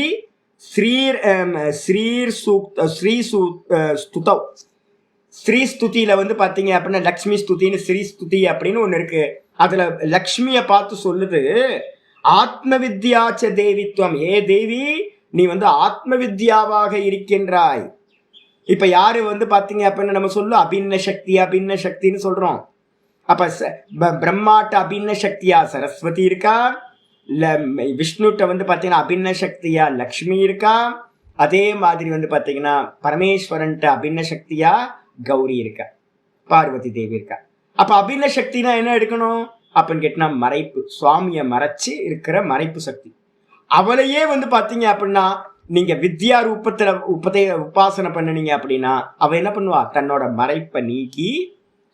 ஸ்ரீ ஸ்துதியில வந்து பாத்தீங்க அப்படின்னா லக்ஷ்மி ஸ்துதின்னு ஸ்ரீ ஸ்துதி அப்படின்னு ஒண்ணு இருக்கு. அதுல லக்ஷ்மிய பார்த்து சொல்லுது ஆத்ம வித்யாச்ச தேவித்வம், ஏ தேவி நீ வந்து ஆத்ம வித்யாவாக இருக்கின்றாய். இப்ப யாரு வந்து பாத்தீங்க அப்படின்னா நம்ம சொல்லும் அபின்ன சக்தின்னு சொல்றோம். அப்ப பிரம்மாட்ட அபின்ன சக்தியா சரஸ்வதி இருக்கா, இல்ல விஷ்ணுட்ட வந்து பாத்தீங்கன்னா அபின்ன சக்தியா லக்ஷ்மி இருக்கா, அதே மாதிரி வந்து பாத்தீங்கன்னா பரமேஸ்வரன்ட்ட அபின்ன சக்தியா கௌரி இருக்கா, பார்வதி தேவி இருக்கா. அப்ப அபின்ன சக்தினா என்ன எடுக்கணும் அப்படின்னு கேட்டினா மறைப்பு, சுவாமியை மறைச்சு இருக்கிற மறைப்பு சக்தி. அவளையே வந்து பாத்தீங்க அப்படின்னா நீங்க வித்யா ரூபத்துல உபாசனை பண்ணினீங்க அப்படின்னா அவ என்ன பண்ணுவா? தன்னோட மறைப்பை நீக்கி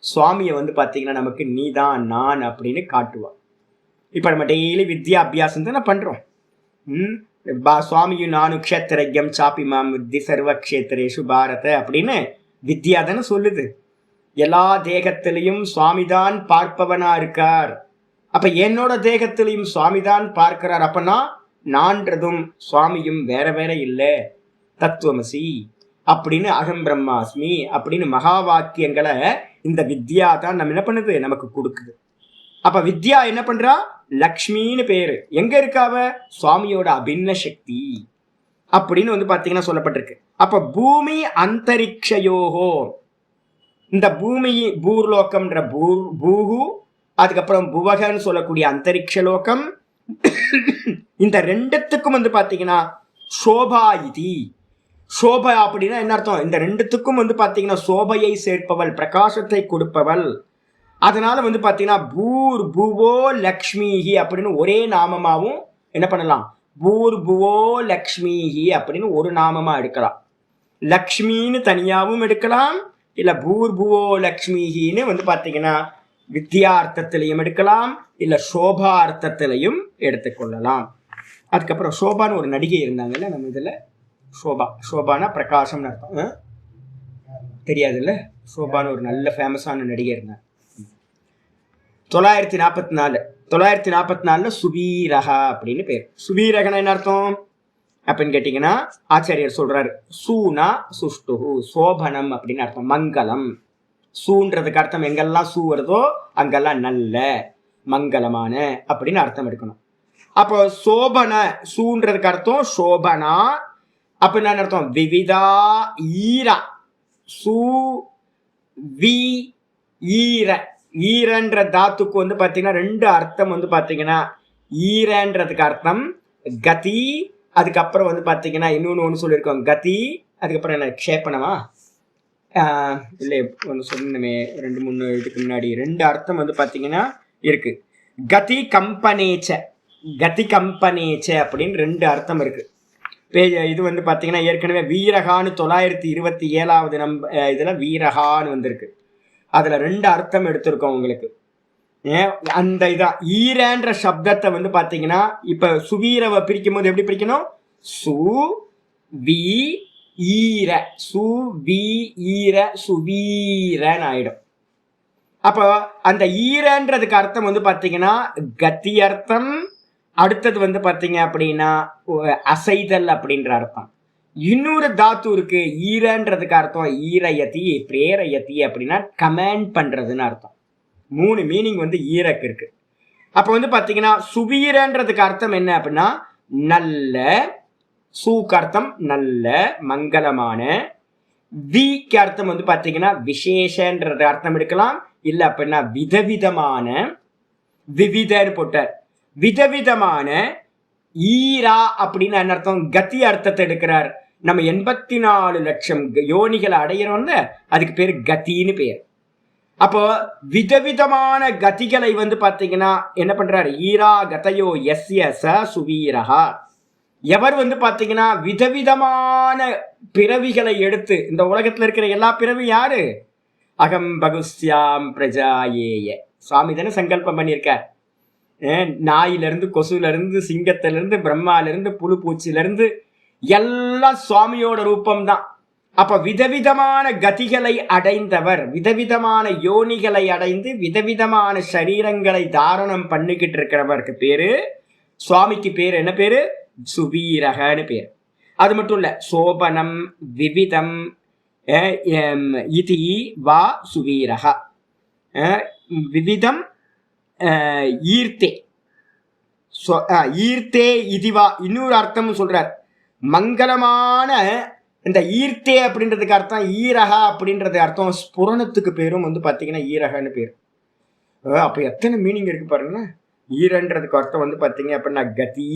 சுவாமியை வந்து பாத்தீங்கன்னா நமக்கு நீதான் நான் அப்படின்னு காட்டுவா. இப்ப நம்ம டெய்லி வித்யா அபியாசம் தானே பண்றோம். சுவாமியும் நானும் க்ஷேத்திரஜம் சாப்பி மாம் வித்தி சர்வ க்ஷேத்திரேஷு பாரத அப்படின்னு வித்யா தானே சொல்லுது. எல்லா தேகத்திலையும் சுவாமிதான் பார்ப்பவனா இருக்கார். அப்ப என்னோட தேகத்திலையும் சுவாமிதான் பார்க்கிறார். அப்பனா நான்றதும் சுவாமியும் வேற வேற இல்லை, தத்துவமசி அப்படின்னு அகம் பிரம்மாஸ்மி அப்படின்னு மகா வாக்கியங்களை இந்த வித்யா தான் நம்ம என்ன பண்ணுது நமக்கு கொடுக்குது. அப்ப வித்யா என்ன பண்றா? லக்ஷ்மின்னு பேரு. எங்க இருக்காவ? சுவாமியோட அபின்ன சக்தி அப்படின்னு வந்து பாத்தீங்கன்னா சொல்லப்பட்டிருக்கு. அப்ப பூமி அந்தரிக்ஷயோகோ, இந்த பூமி பூர்லோகம்ன்ற பூகு, அதுக்கப்புறம் புவகன்னு சொல்லக்கூடிய அந்தரிக்ஷ லோகம், இந்த ரெண்டுத்துக்கும் வந்து பாத்தீங்கன்னா சோபா இதி. சோபா அப்படின்னா என்ன அர்த்தம்? இந்த ரெண்டுத்துக்கும் வந்து பாத்தீங்கன்னா சோபையை சேர்ப்பவள், பிரகாசத்தை கொடுப்பவள். அதனால வந்து பாத்தீங்கன்னா பூர் புவோ லக்ஷ்மிஹி அப்படின்னு ஒரே நாமமாவும் என்ன பண்ணலாம்? பூர் புவோ லக்ஷ்மிஹி அப்படின்னு ஒரு நாமமா எடுக்கலாம். லக்ஷ்மின்னு தனியாவும் எடுக்கலாம், இல்ல பூர் புவோ லக்ஷ்மிஹின்னு வந்து பாத்தீங்கன்னா வித்யார்த்தத்திலையும் எடுக்கலாம், இல்ல சோபா அர்த்தத்திலையும் எடுத்துக்கொள்ளலாம். அதுக்கப்புறம் சோபான்னு ஒரு நடிகை இருந்தாங்கல்ல நம்ம இதுல, சோபானா பிரகாசம்னு அர்த்தம். தெரியாது இல்ல? சோபான்னு ஒரு நல்ல ஃபேமஸான நடிகை இருந்தாங்க. 944 சுவீரகா அப்படின்னு பேர். சுவீரகனா என்ன அர்த்தம் அப்படின்னு கேட்டீங்கன்னா ஆச்சாரியர் சொல்றாரு, சூனா சுஷ்டு சோபனம் அப்படின்னு அர்த்தம், மங்களம். சூன்றதுக்கு அர்த்தம் எங்கெல்லாம் சூ வருதோ அங்கெல்லாம் நல்ல மங்களமான அப்படின்னு அர்த்தம் எடுக்கணும். அப்போ சோபன, சூன்றதுக்கு அர்த்தம் சோபனா அப்படின்னு அர்த்தம் விவிதா ஈரா, சூ வி ஈர. ஈரன்ற தாத்துக்கு வந்து பாத்தீங்கன்னா ரெண்டு அர்த்தம் வந்து பாத்தீங்கன்னா, ஈரன்றதுக்கு அர்த்தம் கதி, அதுக்கப்புறம் வந்து பாத்தீங்கன்னா இன்னொன்னு ஒன்று சொல்லியிருக்கோம் கதி, அதுக்கப்புறம் என்ன க்ஷேபனமா இல்லை ஒன்று சொல்லணுமே 2-3 இதுக்கு முன்னாடி ரெண்டு அர்த்தம் வந்து பாத்தீங்கன்னா இருக்கு. கதி கம்பனேச்ச, கதி கம்பனேச்ச அப்படின்னு ரெண்டு அர்த்தம் இருக்கு. இது வந்து பாத்தீங்கன்னா ஏற்கனவே வீரகான்னு 927வது இதுல வீரகான்னு வந்திருக்கு. அதுல ரெண்டு அர்த்தம் எடுத்திருக்கோம் உங்களுக்கு. அந்த இதான் ஈரன்ற சப்தத்தை வந்து பாத்தீங்கன்னா இப்ப சுவீரவை பிரிக்கும் போது எப்படி பிரிக்கணும்? சு வி ஈர, சு வி ஈர சுவீரன் ஆயிடும். அப்போ அந்த ஈரன்றதுக்கு அர்த்தம் வந்து பாத்தீங்கன்னா கத்தி அர்த்தம். அடுத்தது வந்து பாத்தீங்க அப்படின்னா அசைதல் அப்படின்ற அர்த்தம். இன்னொரு தாத்து இருக்கு ஈரன்றதுக்கு அர்த்தம் ஈரயதி பிரேரயதி அப்படின்னா கமாண்ட் பண்றதுன்னு அர்த்தம். 3 மீனிங் வந்து ஈரக்கு இருக்கு. அப்ப வந்து பாத்தீங்கன்னா சுவீரன்றதுக்கு அர்த்தம் என்ன அப்படின்னா நல்ல, சூக்கு அர்த்தம் நல்ல மங்களமான, விக்கு அர்த்தம் வந்து பாத்தீங்கன்னா விசேஷன்றது அர்த்தம் எடுக்கலாம், இல்ல அப்படின்னா விதவிதமான, விவிதன்னு போட்டார், விதவிதமான. ஈரா அப்படின்னு என்ன அர்த்தம்? கதி அர்த்தத்தை எடுக்கிறார். நம்ம 84 லட்சம் யோனிகளை அடையிறோம்ல, அதுக்கு பேரு கத்தின்னு பேர். அப்போ விதவிதமான கதிகளை வந்து பாத்தீங்கன்னா என்ன பண்றாரு? ஈரா கதையோ எஸ்ய ச சுவீரகா. எவர் வந்து பாத்தீங்கன்னா விதவிதமான பிறவிகளை எடுத்து, இந்த உலகத்துல இருக்கிற எல்லா பிறவி யாரு? அகம் பகுஸ்யாம் பிரஜாயேய. சுவாமி தானே சங்கல்பம் பண்ணியிருக்கார். நாயிலிருந்து, கொசுல இருந்து, சிங்கத்துல இருந்து, பிரம்மால இருந்து, புழு பூச்சில இருந்து எல்லாம் சுவாமியோட ரூபம்தான். அப்ப விதவிதமான கதிகளை அடைந்தவர், விதவிதமான யோனிகளை அடைந்து விதவிதமான சரீரங்களை தாரணம் பண்ணிக்கிட்டு இருக்கிறவருக்கு பேரு, சுவாமிக்கு பேரு என்ன பேரு? சுவீரகன்னு பேரு. அது மட்டும் இல்ல, சோபனம் விவிதம் இதி வா சுவீரக. விவிதம் ஈர்த்தே, ஈர்த்தே இதுவா இன்னொரு அர்த்தம் சொல்றார். மங்களமான இந்த ஈர்த்தே அப்படின்றதுக்கு அர்த்தம் ஈரகா அப்படின்றது அர்த்தம். ஸ்புரணத்துக்கு பேரும் வந்து பாத்தீங்கன்னா ஈரகன்னு பேர். அப்ப எத்தனை மீனிங் இருக்கு பாருங்க. ஈரன்றதுக்கு அர்த்தம் வந்து பாத்தீங்க அப்படின்னா கதி,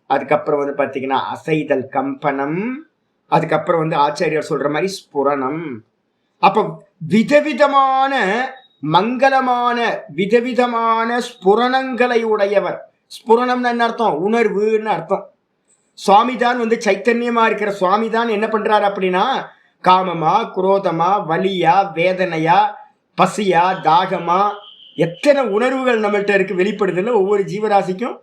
அதுக்கப்புறம் வந்து பாத்தீங்கன்னா அசைதல் கம்பனம், அதுக்கப்புறம் வந்து ஆச்சாரியர் சொல்ற மாதிரி ஸ்புரணம். அப்ப விதவிதமான மங்களமான விதவிதமான ஸ்புரணங்களை உடையவர். ஸ்புரணம்னு என்ன அர்த்தம்? உணர்வுன்னு அர்த்தம். சுவாமி தான் வந்து சைத்தன்யமா இருக்கிற சுவாமி தான் என்ன பண்றாரு அப்படின்னா காமமா, குரோதமா, வலியா, வேதனையா, பசியா, தாகமா, எத்தனை உணர்வுகள் நம்மள்கிட்ட இருக்கு வெளிப்படுதுல ஒவ்வொரு ஜீவராசிக்கும்.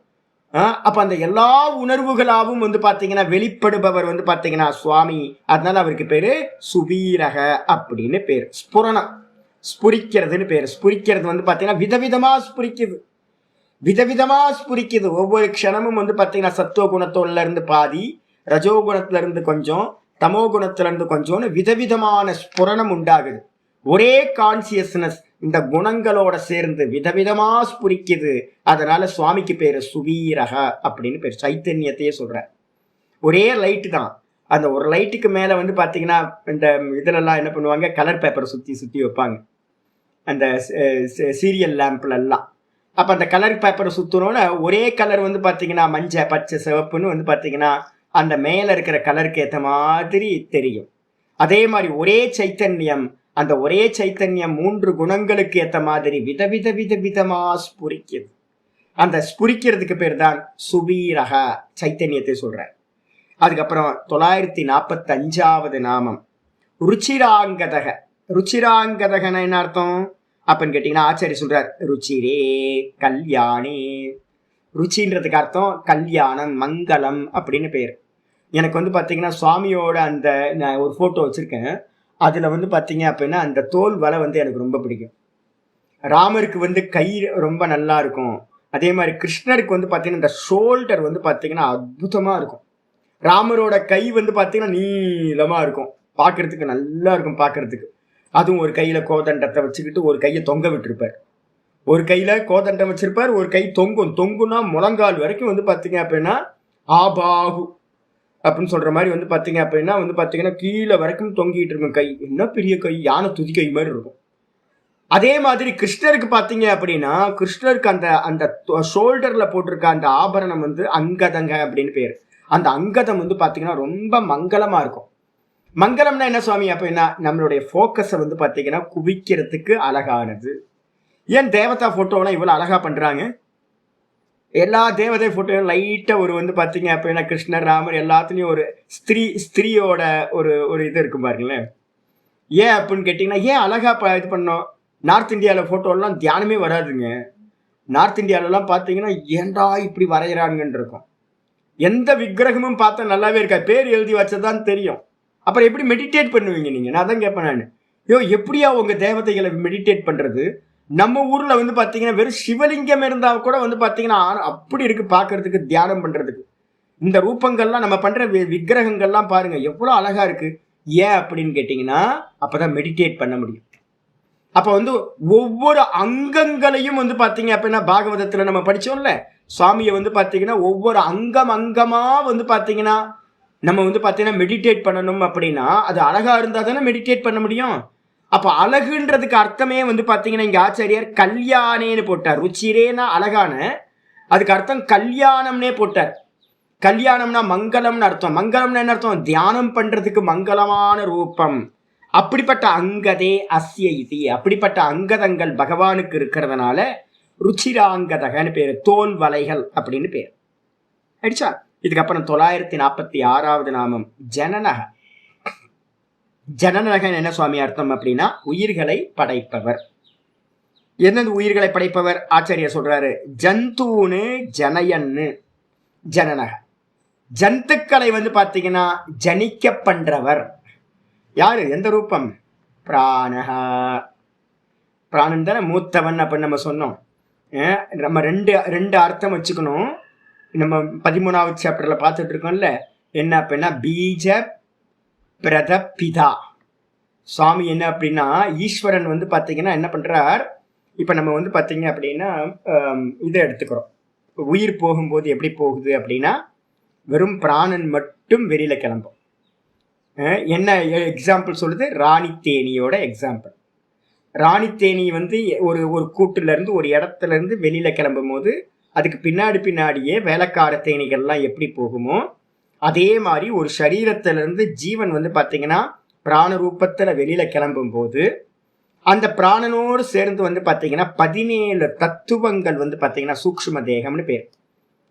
அப்ப அந்த எல்லா உணர்வுகளாவும் வந்து பாத்தீங்கன்னா வெளிப்படுபவர் வந்து பாத்தீங்கன்னா சுவாமி. அதனால அவருக்கு பேரு சுவீரக அப்படின்னு பேரு. ஸ்புரணம், ஸ்புரிக்கிறதுன்னு பேரு. ஸ்புரிக்கிறது வந்து பாத்தீங்கன்னா விதவிதமா ஸ்புரிக்குது, விதவிதமா ஸ்புரிக்குது. ஒவ்வொரு க்ஷணமும் வந்து பாத்தீங்கன்னா சத்துவ குணத்தோட இருந்து பாதி, ரஜோ குணத்துல இருந்து கொஞ்சம், தமோ குணத்துல இருந்து கொஞ்சம்னு விதவிதமான ஸ்புரணம் உண்டாகுது. ஒரே கான்சியஸ்னஸ், இந்த குணங்களோட சேர்ந்து விதவிதமா ஸ்புரிக்குது. அதனால சுவாமிக்கு பேரு சுவீரக அப்படின்னு பேர். சைத்தன்யத்தையே சொல்ற. ஒரே லைட்டு தான். அந்த ஒரு லைட்டுக்கு மேல வந்து பாத்தீங்கன்னா இந்த இதுலலாம் என்ன பண்ணுவாங்க, கலர் பேப்பரை சுத்தி சுத்தி வைப்பாங்க அந்த சீரியல் லேம்ப்ல எல்லாம். அப்ப அந்த கலர் பேப்பரை சுத்தணும்னா ஒரே கலர் வந்து பாத்தீங்கன்னா மஞ்சள் பச்சை சிவப்புன்னு வந்து பாத்தீங்கன்னா அந்த மேல இருக்கிற கலருக்கு ஏற்ற மாதிரி தெரியும். அதே மாதிரி ஒரே சைத்தன்யம், அந்த ஒரே சைத்தன்யம் 3 குணங்களுக்கு ஏற்ற மாதிரி விதவிதமா ஸ்புரிக்குது. அந்த ஸ்புரிக்கிறதுக்கு பேர் தான் சுவீரக, சைத்தன்யத்தை சொல்ற. அதுக்கப்புறம் 945வது நாமம் ருச்சிராங்கதக. ருச்சிராங்கதகன என்ன அர்த்தம் அப்படின்னு கேட்டீங்கன்னா ஆச்சாரி சொல்றார், ருச்சிரே கல்யாணி. ருச்சின்றதுக்கு அர்த்தம் கல்யாணம், மங்களம் அப்படின்னு பேர். எனக்கு வந்து பாத்தீங்கன்னா சுவாமியோட அந்த நான் ஒரு போட்டோ வச்சிருக்கேன். அதுல வந்து பாத்தீங்க அப்படின்னா அந்த தோல் வலை வந்து எனக்கு ரொம்ப பிடிக்கும். ராமருக்கு வந்து கை ரொம்ப நல்லா இருக்கும். அதே மாதிரி கிருஷ்ணருக்கு வந்து பாத்தீங்கன்னா இந்த ஷோல்டர் வந்து பாத்தீங்கன்னா அற்புதமா இருக்கும். ராமரோட கை வந்து பாத்தீங்கன்னா நீளமா இருக்கும், பாக்குறதுக்கு நல்லா இருக்கும் பாக்குறதுக்கு. அதுவும் ஒரு கையில கோதண்டத்தை வச்சுக்கிட்டு ஒரு கையை தொங்க விட்டுருப்பார். ஒரு கையில கோதண்டம் வச்சிருப்பார், ஒரு கை தொங்குனா முழங்கால் வரைக்கும் வந்து பாத்தீங்க அப்படின்னா ஆபாகு அப்படின்னு சொல்ற மாதிரி வந்து பாத்தீங்க அப்படின்னா வந்து பாத்தீங்கன்னா கீழே வரைக்கும் தொங்கிட்டு இருக்கும் கை. என்ன பெரிய கை, யானை துதி கை மாதிரி இருக்கும். அதே மாதிரி கிருஷ்ணருக்கு பாத்தீங்க அப்படின்னா கிருஷ்ணருக்கு அந்த அந்த ஷோல்டர்ல போட்டிருக்க அந்த ஆபரணம் வந்து அங்கதங்க அப்படின்னு பேரு. அந்த அங்கதம் வந்து பாத்தீங்கன்னா ரொம்ப மங்களமா இருக்கும். மங்களம்னா என்ன சுவாமி அப்படின்னா நம்மளுடைய போக்கஸை வந்து பாத்தீங்கன்னா குவிக்கிறதுக்கு அழகானது. ஏன் தேவதா போட்டோலாம் இவ்வளவு அழகா பண்றாங்க? எல்லா தேவதை போட்டோயும் லைட்டா ஒரு வந்து பாத்தீங்க அப்படின்னா கிருஷ்ணர் ராமர் எல்லாத்துலயும் ஒரு ஸ்திரீயோட ஒரு ஒரு இது இருக்கும் பாருங்களேன். ஏன் அப்படின்னு கேட்டீங்கன்னா ஏன் அழகா இது பண்ணோம்? நார்த் இந்தியாவில் போட்டோலாம் தியானமே வராதுங்க. நார்த் இந்தியாவிலலாம் பார்த்தீங்கன்னா ஏண்டா இப்படி வரைகிறாங்கன்னு இருக்கும். எந்த விக்கிரகமும் பார்த்தா நல்லாவே இருக்கா, பேர் எழுதி வச்சதான் தெரியும். அப்புறம் எப்படி மெடிடேட் பண்ணுவீங்க நீங்க? நான் தான் கேட்பேன் நான். எப்படியா உங்க தேவதைகளை மெடிடேட் பண்றது? நம்ம ஊர்ல வந்து பாத்தீங்கன்னா வெறும் சிவலிங்கம் இருந்தா கூட வந்து பாத்தீங்கன்னா அப்படி இருக்கு பாக்குறதுக்கு, தியானம் பண்றதுக்கு. இந்த ரூபங்கள்லாம் நம்ம பண்ற விக்கிரகங்கள்லாம் பாருங்க எவ்வளவு அழகா இருக்கு. ஏன் அப்படின்னு கேட்டீங்கன்னா அப்பதான் மெடிடேட் பண்ண முடியும். அப்ப வந்து ஒவ்வொரு அங்கங்களையும் வந்து பாத்தீங்க அப்படின்னா பாகவதத்துல நம்ம படிச்சோம்ல, சுவாமியை வந்து பாத்தீங்கன்னா ஒவ்வொரு அங்கமா வந்து பாத்தீங்கன்னா நம்ம வந்து பாத்தீங்கன்னா மெடிடேட் பண்ணணும் அப்படின்னா அது அழகா இருந்தா தானே மெடிடேட் பண்ண முடியும். அப்ப அழகுன்றதுக்கு அர்த்தமே வந்து பாத்தீங்கன்னா இங்க ஆச்சாரியார் கல்யாணேன்னு போட்டார். ருச்சிரேனா அழகான, அதுக்கு அர்த்தம் கல்யாணம்னே போட்டார். கல்யாணம்னா மங்களம்னு அர்த்தம். மங்களம்னா என்ன அர்த்தம்? தியானம் பண்றதுக்கு மங்களமான ரூபம். அப்படிப்பட்ட அங்கதே அஸ்ய இதி, அப்படிப்பட்ட அங்கதங்கள் பகவானுக்கு இருக்கிறதுனால ருச்சிராங்கதகன்னு பேரு, தோல் வலைகள் அப்படின்னு பேரு ஆயிடுச்சா. இதுக்கப்புறம் 946வது நாமம் ஜனனக. ஜனனகன் என்ன சுவாமி அர்த்தம் அப்படின்னா உயிர்களை படைப்பவர். என்னது உயிர்களை படைப்பவர்? ஆச்சாரியர் சொல்றாரு, ஜந்தூனு ஜனயன்னு ஜனனக. ஜந்துக்களை வந்து பாத்தீங்கன்னா ஜனிக்க பண்றவர் யாரு? எந்த ரூபம்? பிராணஹா. பிராணன் தானே மூத்தவன் அப்படின்னு நம்ம சொன்னோம். நம்ம ரெண்டு அர்த்தம் வச்சுக்கணும். நம்ம 13வது சாப்டர்ல பார்த்துட்டு இருக்கோம்ல, என்ன அப்படின்னா பீஜ பிரதபிதா. சுவாமி என்ன அப்படின்னா ஈஸ்வரன் வந்து பாத்தீங்கன்னா என்ன பண்றார், இப்ப நம்ம வந்து பாத்தீங்க அப்படின்னா இதை எடுத்துக்கிறோம். உயிர் போகும்போது எப்படி போகுது அப்படின்னா வெறும் பிராணன் மட்டும் வெளியில கிளம்பும். என்ன எக்ஸாம்பிள் சொல்லுது? ராணி தேனியோட எக்ஸாம்பிள். ராணி தேனி வந்து ஒரு கூட்டுல இருந்து ஒரு இடத்துல இருந்து வெளியில கிளம்பும் போது அதுக்கு பின்னாடியே வேலைக்கார தேனிகள்லாம் எப்படி போகுமோ அதே மாதிரி ஒரு சரீரத்திலிருந்து ஜீவன் வந்து பாத்தீங்கன்னா பிராண ரூபத்துல வெளியில கிளம்பும் போது அந்த பிராணனோடு சேர்ந்து வந்து பாத்தீங்கன்னா 17 தத்துவங்கள் வந்து பாத்தீங்கன்னா சூக்ஷ்ம தேகம்னு பேர்.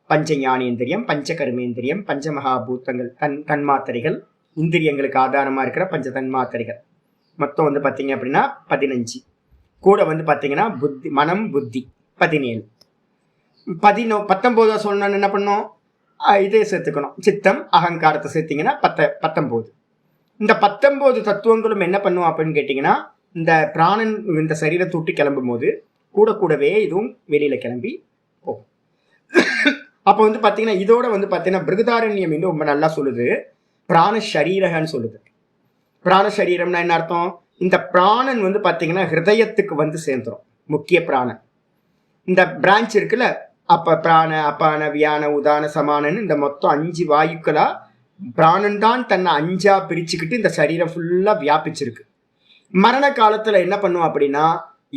பஞ்ச ஞானேந்திரியம், பஞ்ச கர்மேந்திரியம், பஞ்ச மகாபூத்தங்கள், தன்மாத்திரைகள், இந்திரியங்களுக்கு ஆதாரமா இருக்கிற பஞ்ச தன்மாத்திரைகள் மொத்தம் வந்து பாத்தீங்க அப்படின்னா 15. கூட வந்து பாத்தீங்கன்னா புத்தி, மனம், புத்தி 17. 19 சொல்லணும்னு என்ன பண்ணோம்? இதே சேர்த்துக்கணும், சித்தம் அகங்காரத்தை சேர்த்தீங்கன்னா 19. இந்த 19 தத்துவங்களும் என்ன பண்ணுவோம் அப்படின்னு கேட்டீங்கன்னா இந்த பிராணன் இந்த சரீரத்தை விட்டு கிளம்பும் போது கூடவே இதுவும் வெளியில கிளம்பி போகும். அப்ப வந்து பாத்தீங்கன்னா இதோட வந்து பாத்தீங்கன்னா பிருகதாரண்யம் இன்னும் ரொம்ப நல்லா சொல்லுது, பிராண சரீரகன்னு சொல்லுது. பிராண சரீரம்னா என்ன அர்த்தம்? இந்த பிராணன் வந்து பார்த்தீங்கன்னா ஹிருதயத்துக்கு வந்து சேர்ந்துடும். முக்கிய பிராணன் இந்த பிரான்ச் இருக்குல்ல, அப்ப பிராண அப்பான வியான உதான சமானன்னு இந்த மொத்தம் 5 வாயுக்களா பிராணன் தான் தன்னை 5ஆ பிரிச்சுக்கிட்டு இந்த சரீரம் ஃபுல்லா வியாபிச்சிருக்கு. மரண காலத்துல என்ன பண்ணும் அப்படின்னா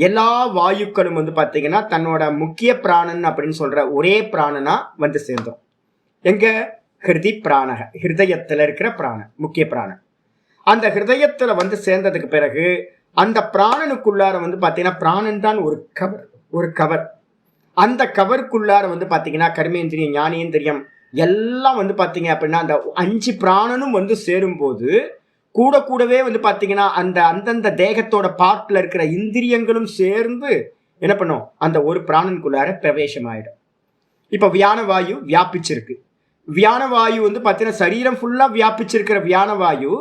எல்லா வாயுக்களும் வந்து பார்த்தீங்கன்னா தன்னோட முக்கிய பிராணன் அப்படின்னு சொல்ற ஒரே பிராணனா வந்து சேர்ந்துடும். எங்க? ஹிருதி பிராணக, ஹிருதயத்துல இருக்கிற பிராணன், முக்கிய பிராணன். அந்த ஹிருதயத்துல வந்து சேர்ந்ததுக்கு பிறகு அந்த பிராணனுக்குள்ளார வந்து பார்த்தீங்கன்னா பிராணன் தான் ஒரு கவர். அந்த கவருக்குள்ளார வந்து பார்த்தீங்கன்னா கர்மேந்திரியம், ஞானேந்திரியம் எல்லாம் வந்து பார்த்தீங்க அப்படின்னா அந்த 5 பிராணனும் வந்து சேரும்போது கூடவே வந்து பார்த்தீங்கன்னா அந்த அந்தந்த தேகத்தோட பார்ட்ல இருக்கிற இந்திரியங்களும் சேர்ந்து என்ன பண்ணும், அந்த ஒரு பிராணனுக்குள்ளார பிரவேசம் ஆயிடும். இப்போ வியானவாயு வியாபிச்சிருக்கு. வியானவாயு வந்து பார்த்தீங்கன்னா சரீரம் ஃபுல்லா வியாபிச்சிருக்கிற வியானவாயு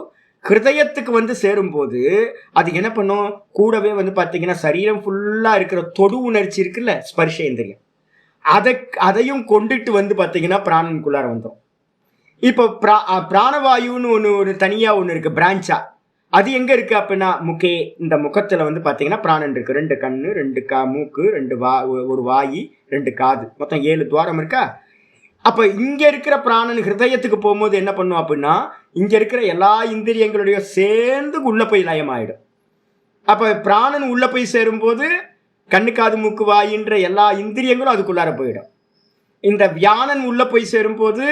ஹிருதயத்துக்கு வந்து சேரும்போது அது என்ன பண்ணும், கூடவே வந்து பார்த்தீங்கன்னா சரீரம் ஃபுல்லா இருக்கிற தொடு உணர்ச்சி இருக்குல்ல, ஸ்பர்ஷேந்திரியம், அதையும் கொண்டுட்டு வந்து பார்த்தீங்கன்னா பிராணனுக்குள்ளார வந்துடும். இப்போ பிராணவாயுன்னு ஒரு தனியா ஒன்று இருக்கு, பிரான்ச்சா. அது எங்க இருக்கு அப்படின்னா முகே, இந்த முகத்துல வந்து பார்த்தீங்கன்னா பிராணன் இருக்கு. 2 கண்ணு, 2 மூக்கு, 2 ஒரு வாயி, 2 காது, மொத்தம் 7 துவாரம் இருக்கா. அப்ப இங்க இருக்கிற பிராணன் ஹிருதயத்துக்கு போகும்போது என்ன பண்ணும் அப்படின்னா இங்க இருக்கிற எல்லா இந்திரியங்களுடைய சேர்ந்து உள்ள போய் லயமாயிடும். அப்ப பிராணன் உள்ள போய் சேரும் போது கண்ணு காது மூக்கு வாயின்ற எல்லா இந்திரியங்களும் அதுக்குள்ளார போயிடும். இந்த வியானன் உள்ள போய் சேரும் போது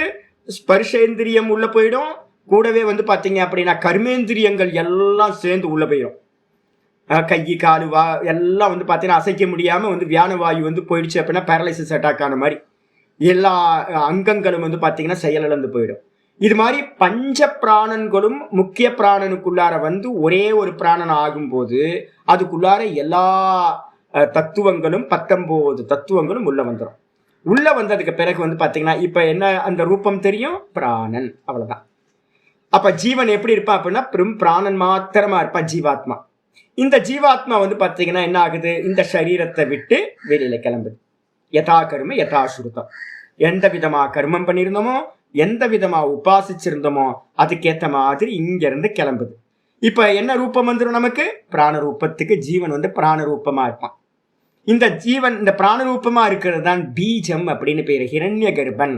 ஸ்பர்ஷேந்திரியம் உள்ள போயிடும். கூடவே வந்து பாத்தீங்க அப்படின்னா கர்மேந்திரியங்கள் எல்லாம் சேர்ந்து உள்ள போயிடும். கை காலு எல்லாம் வந்து பாத்தீங்கன்னா அசைக்க முடியாம வந்து வியான வாயு வந்து போயிடுச்சு அப்படின்னா பேரலைசிஸ் அட்டாக் ஆன மாதிரி எல்லா அங்கங்களும் வந்து பார்த்தீங்கன்னா செயலிழந்து போயிடும். இது மாதிரி பஞ்ச பிராணன்களும் முக்கிய பிராணனுக்குள்ளார வந்து ஒரே ஒரு பிராணன் ஆகும்போது அதுக்குள்ளார எல்லா தத்துவங்களும் 19 தத்துவங்களும் உள்ள வந்துடும். உள்ள வந்ததுக்கு பிறகு வந்து பார்த்தீங்கன்னா இப்போ என்ன அந்த ரூபம் தெரியும், பிராணன், அவ்வளோதான். அப்போ ஜீவன் எப்படி இருப்பான் அப்படின்னா பிராணன் மாத்திரமா இருப்பான், ஜீவாத்மா. இந்த ஜீவாத்மா வந்து பார்த்தீங்கன்னா என்ன ஆகுது, இந்த சரீரத்தை விட்டு வெளியில கிளம்புது. யதா கர்ம யதா சுருதம். எந்த விதமா கர்மம் பண்ணியிருந்தோமோ, எந்த விதமா உபாசிச்சிருந்தோமோ அதுக்கேற்ற மாதிரி இங்க இருந்து கிளம்புது. இப்ப என்ன ரூபம் வந்துடும் நமக்கு, பிராண ரூபத்துக்கு ஜீவன் வந்து பிராண ரூபமா இருப்பான். இந்த ஜீவன் இந்த பிராண ரூபமா இருக்கிறது தான் பீஜம் அப்படின்னு பேரு, ஹிரண்ய கர்ப்பன்.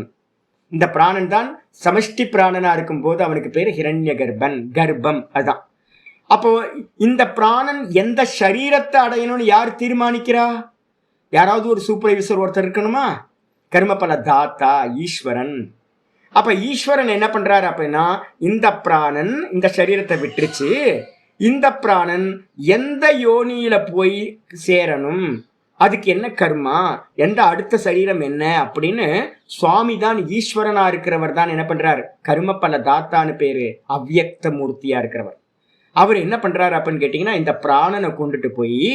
இந்த பிராணன் தான் சமஷ்டி பிராணனா இருக்கும் போது அவனுக்கு பேரு ஹிரண்ய கர்ப்பன், கர்ப்பம். அதுதான். அப்போ இந்த பிராணன் எந்த சரீரத்தை அடையணும்னு யார் தீர்மானிக்கிறா? யாராவது ஒரு சூப்பர்வைசர் ஒருத்தர் இருக்கணுமா? கர்மபல தாத்தா ஈஸ்வரன். அப்ப ஈஸ்வரன் என்ன பண்றாரு அப்படின்னா இந்த பிராணன் இந்த சரீரத்தை விட்டுருச்சு, இந்த பிராணன் எந்த யோனியில போய் சேரணும், அதுக்கு என்ன கர்மா, எந்த அடுத்த சரீரம் என்ன அப்படின்னு சுவாமி தான், ஈஸ்வரனா இருக்கிறவர் தான் என்ன பண்றாரு, கர்மபல தாத்தான்னு பேரு, அவ்யக்த மூர்த்தியா இருக்கிறவர். அவர் என்ன பண்றாரு அப்படின்னு கேட்டீங்கன்னா இந்த பிராணனை கொண்டுட்டு போய்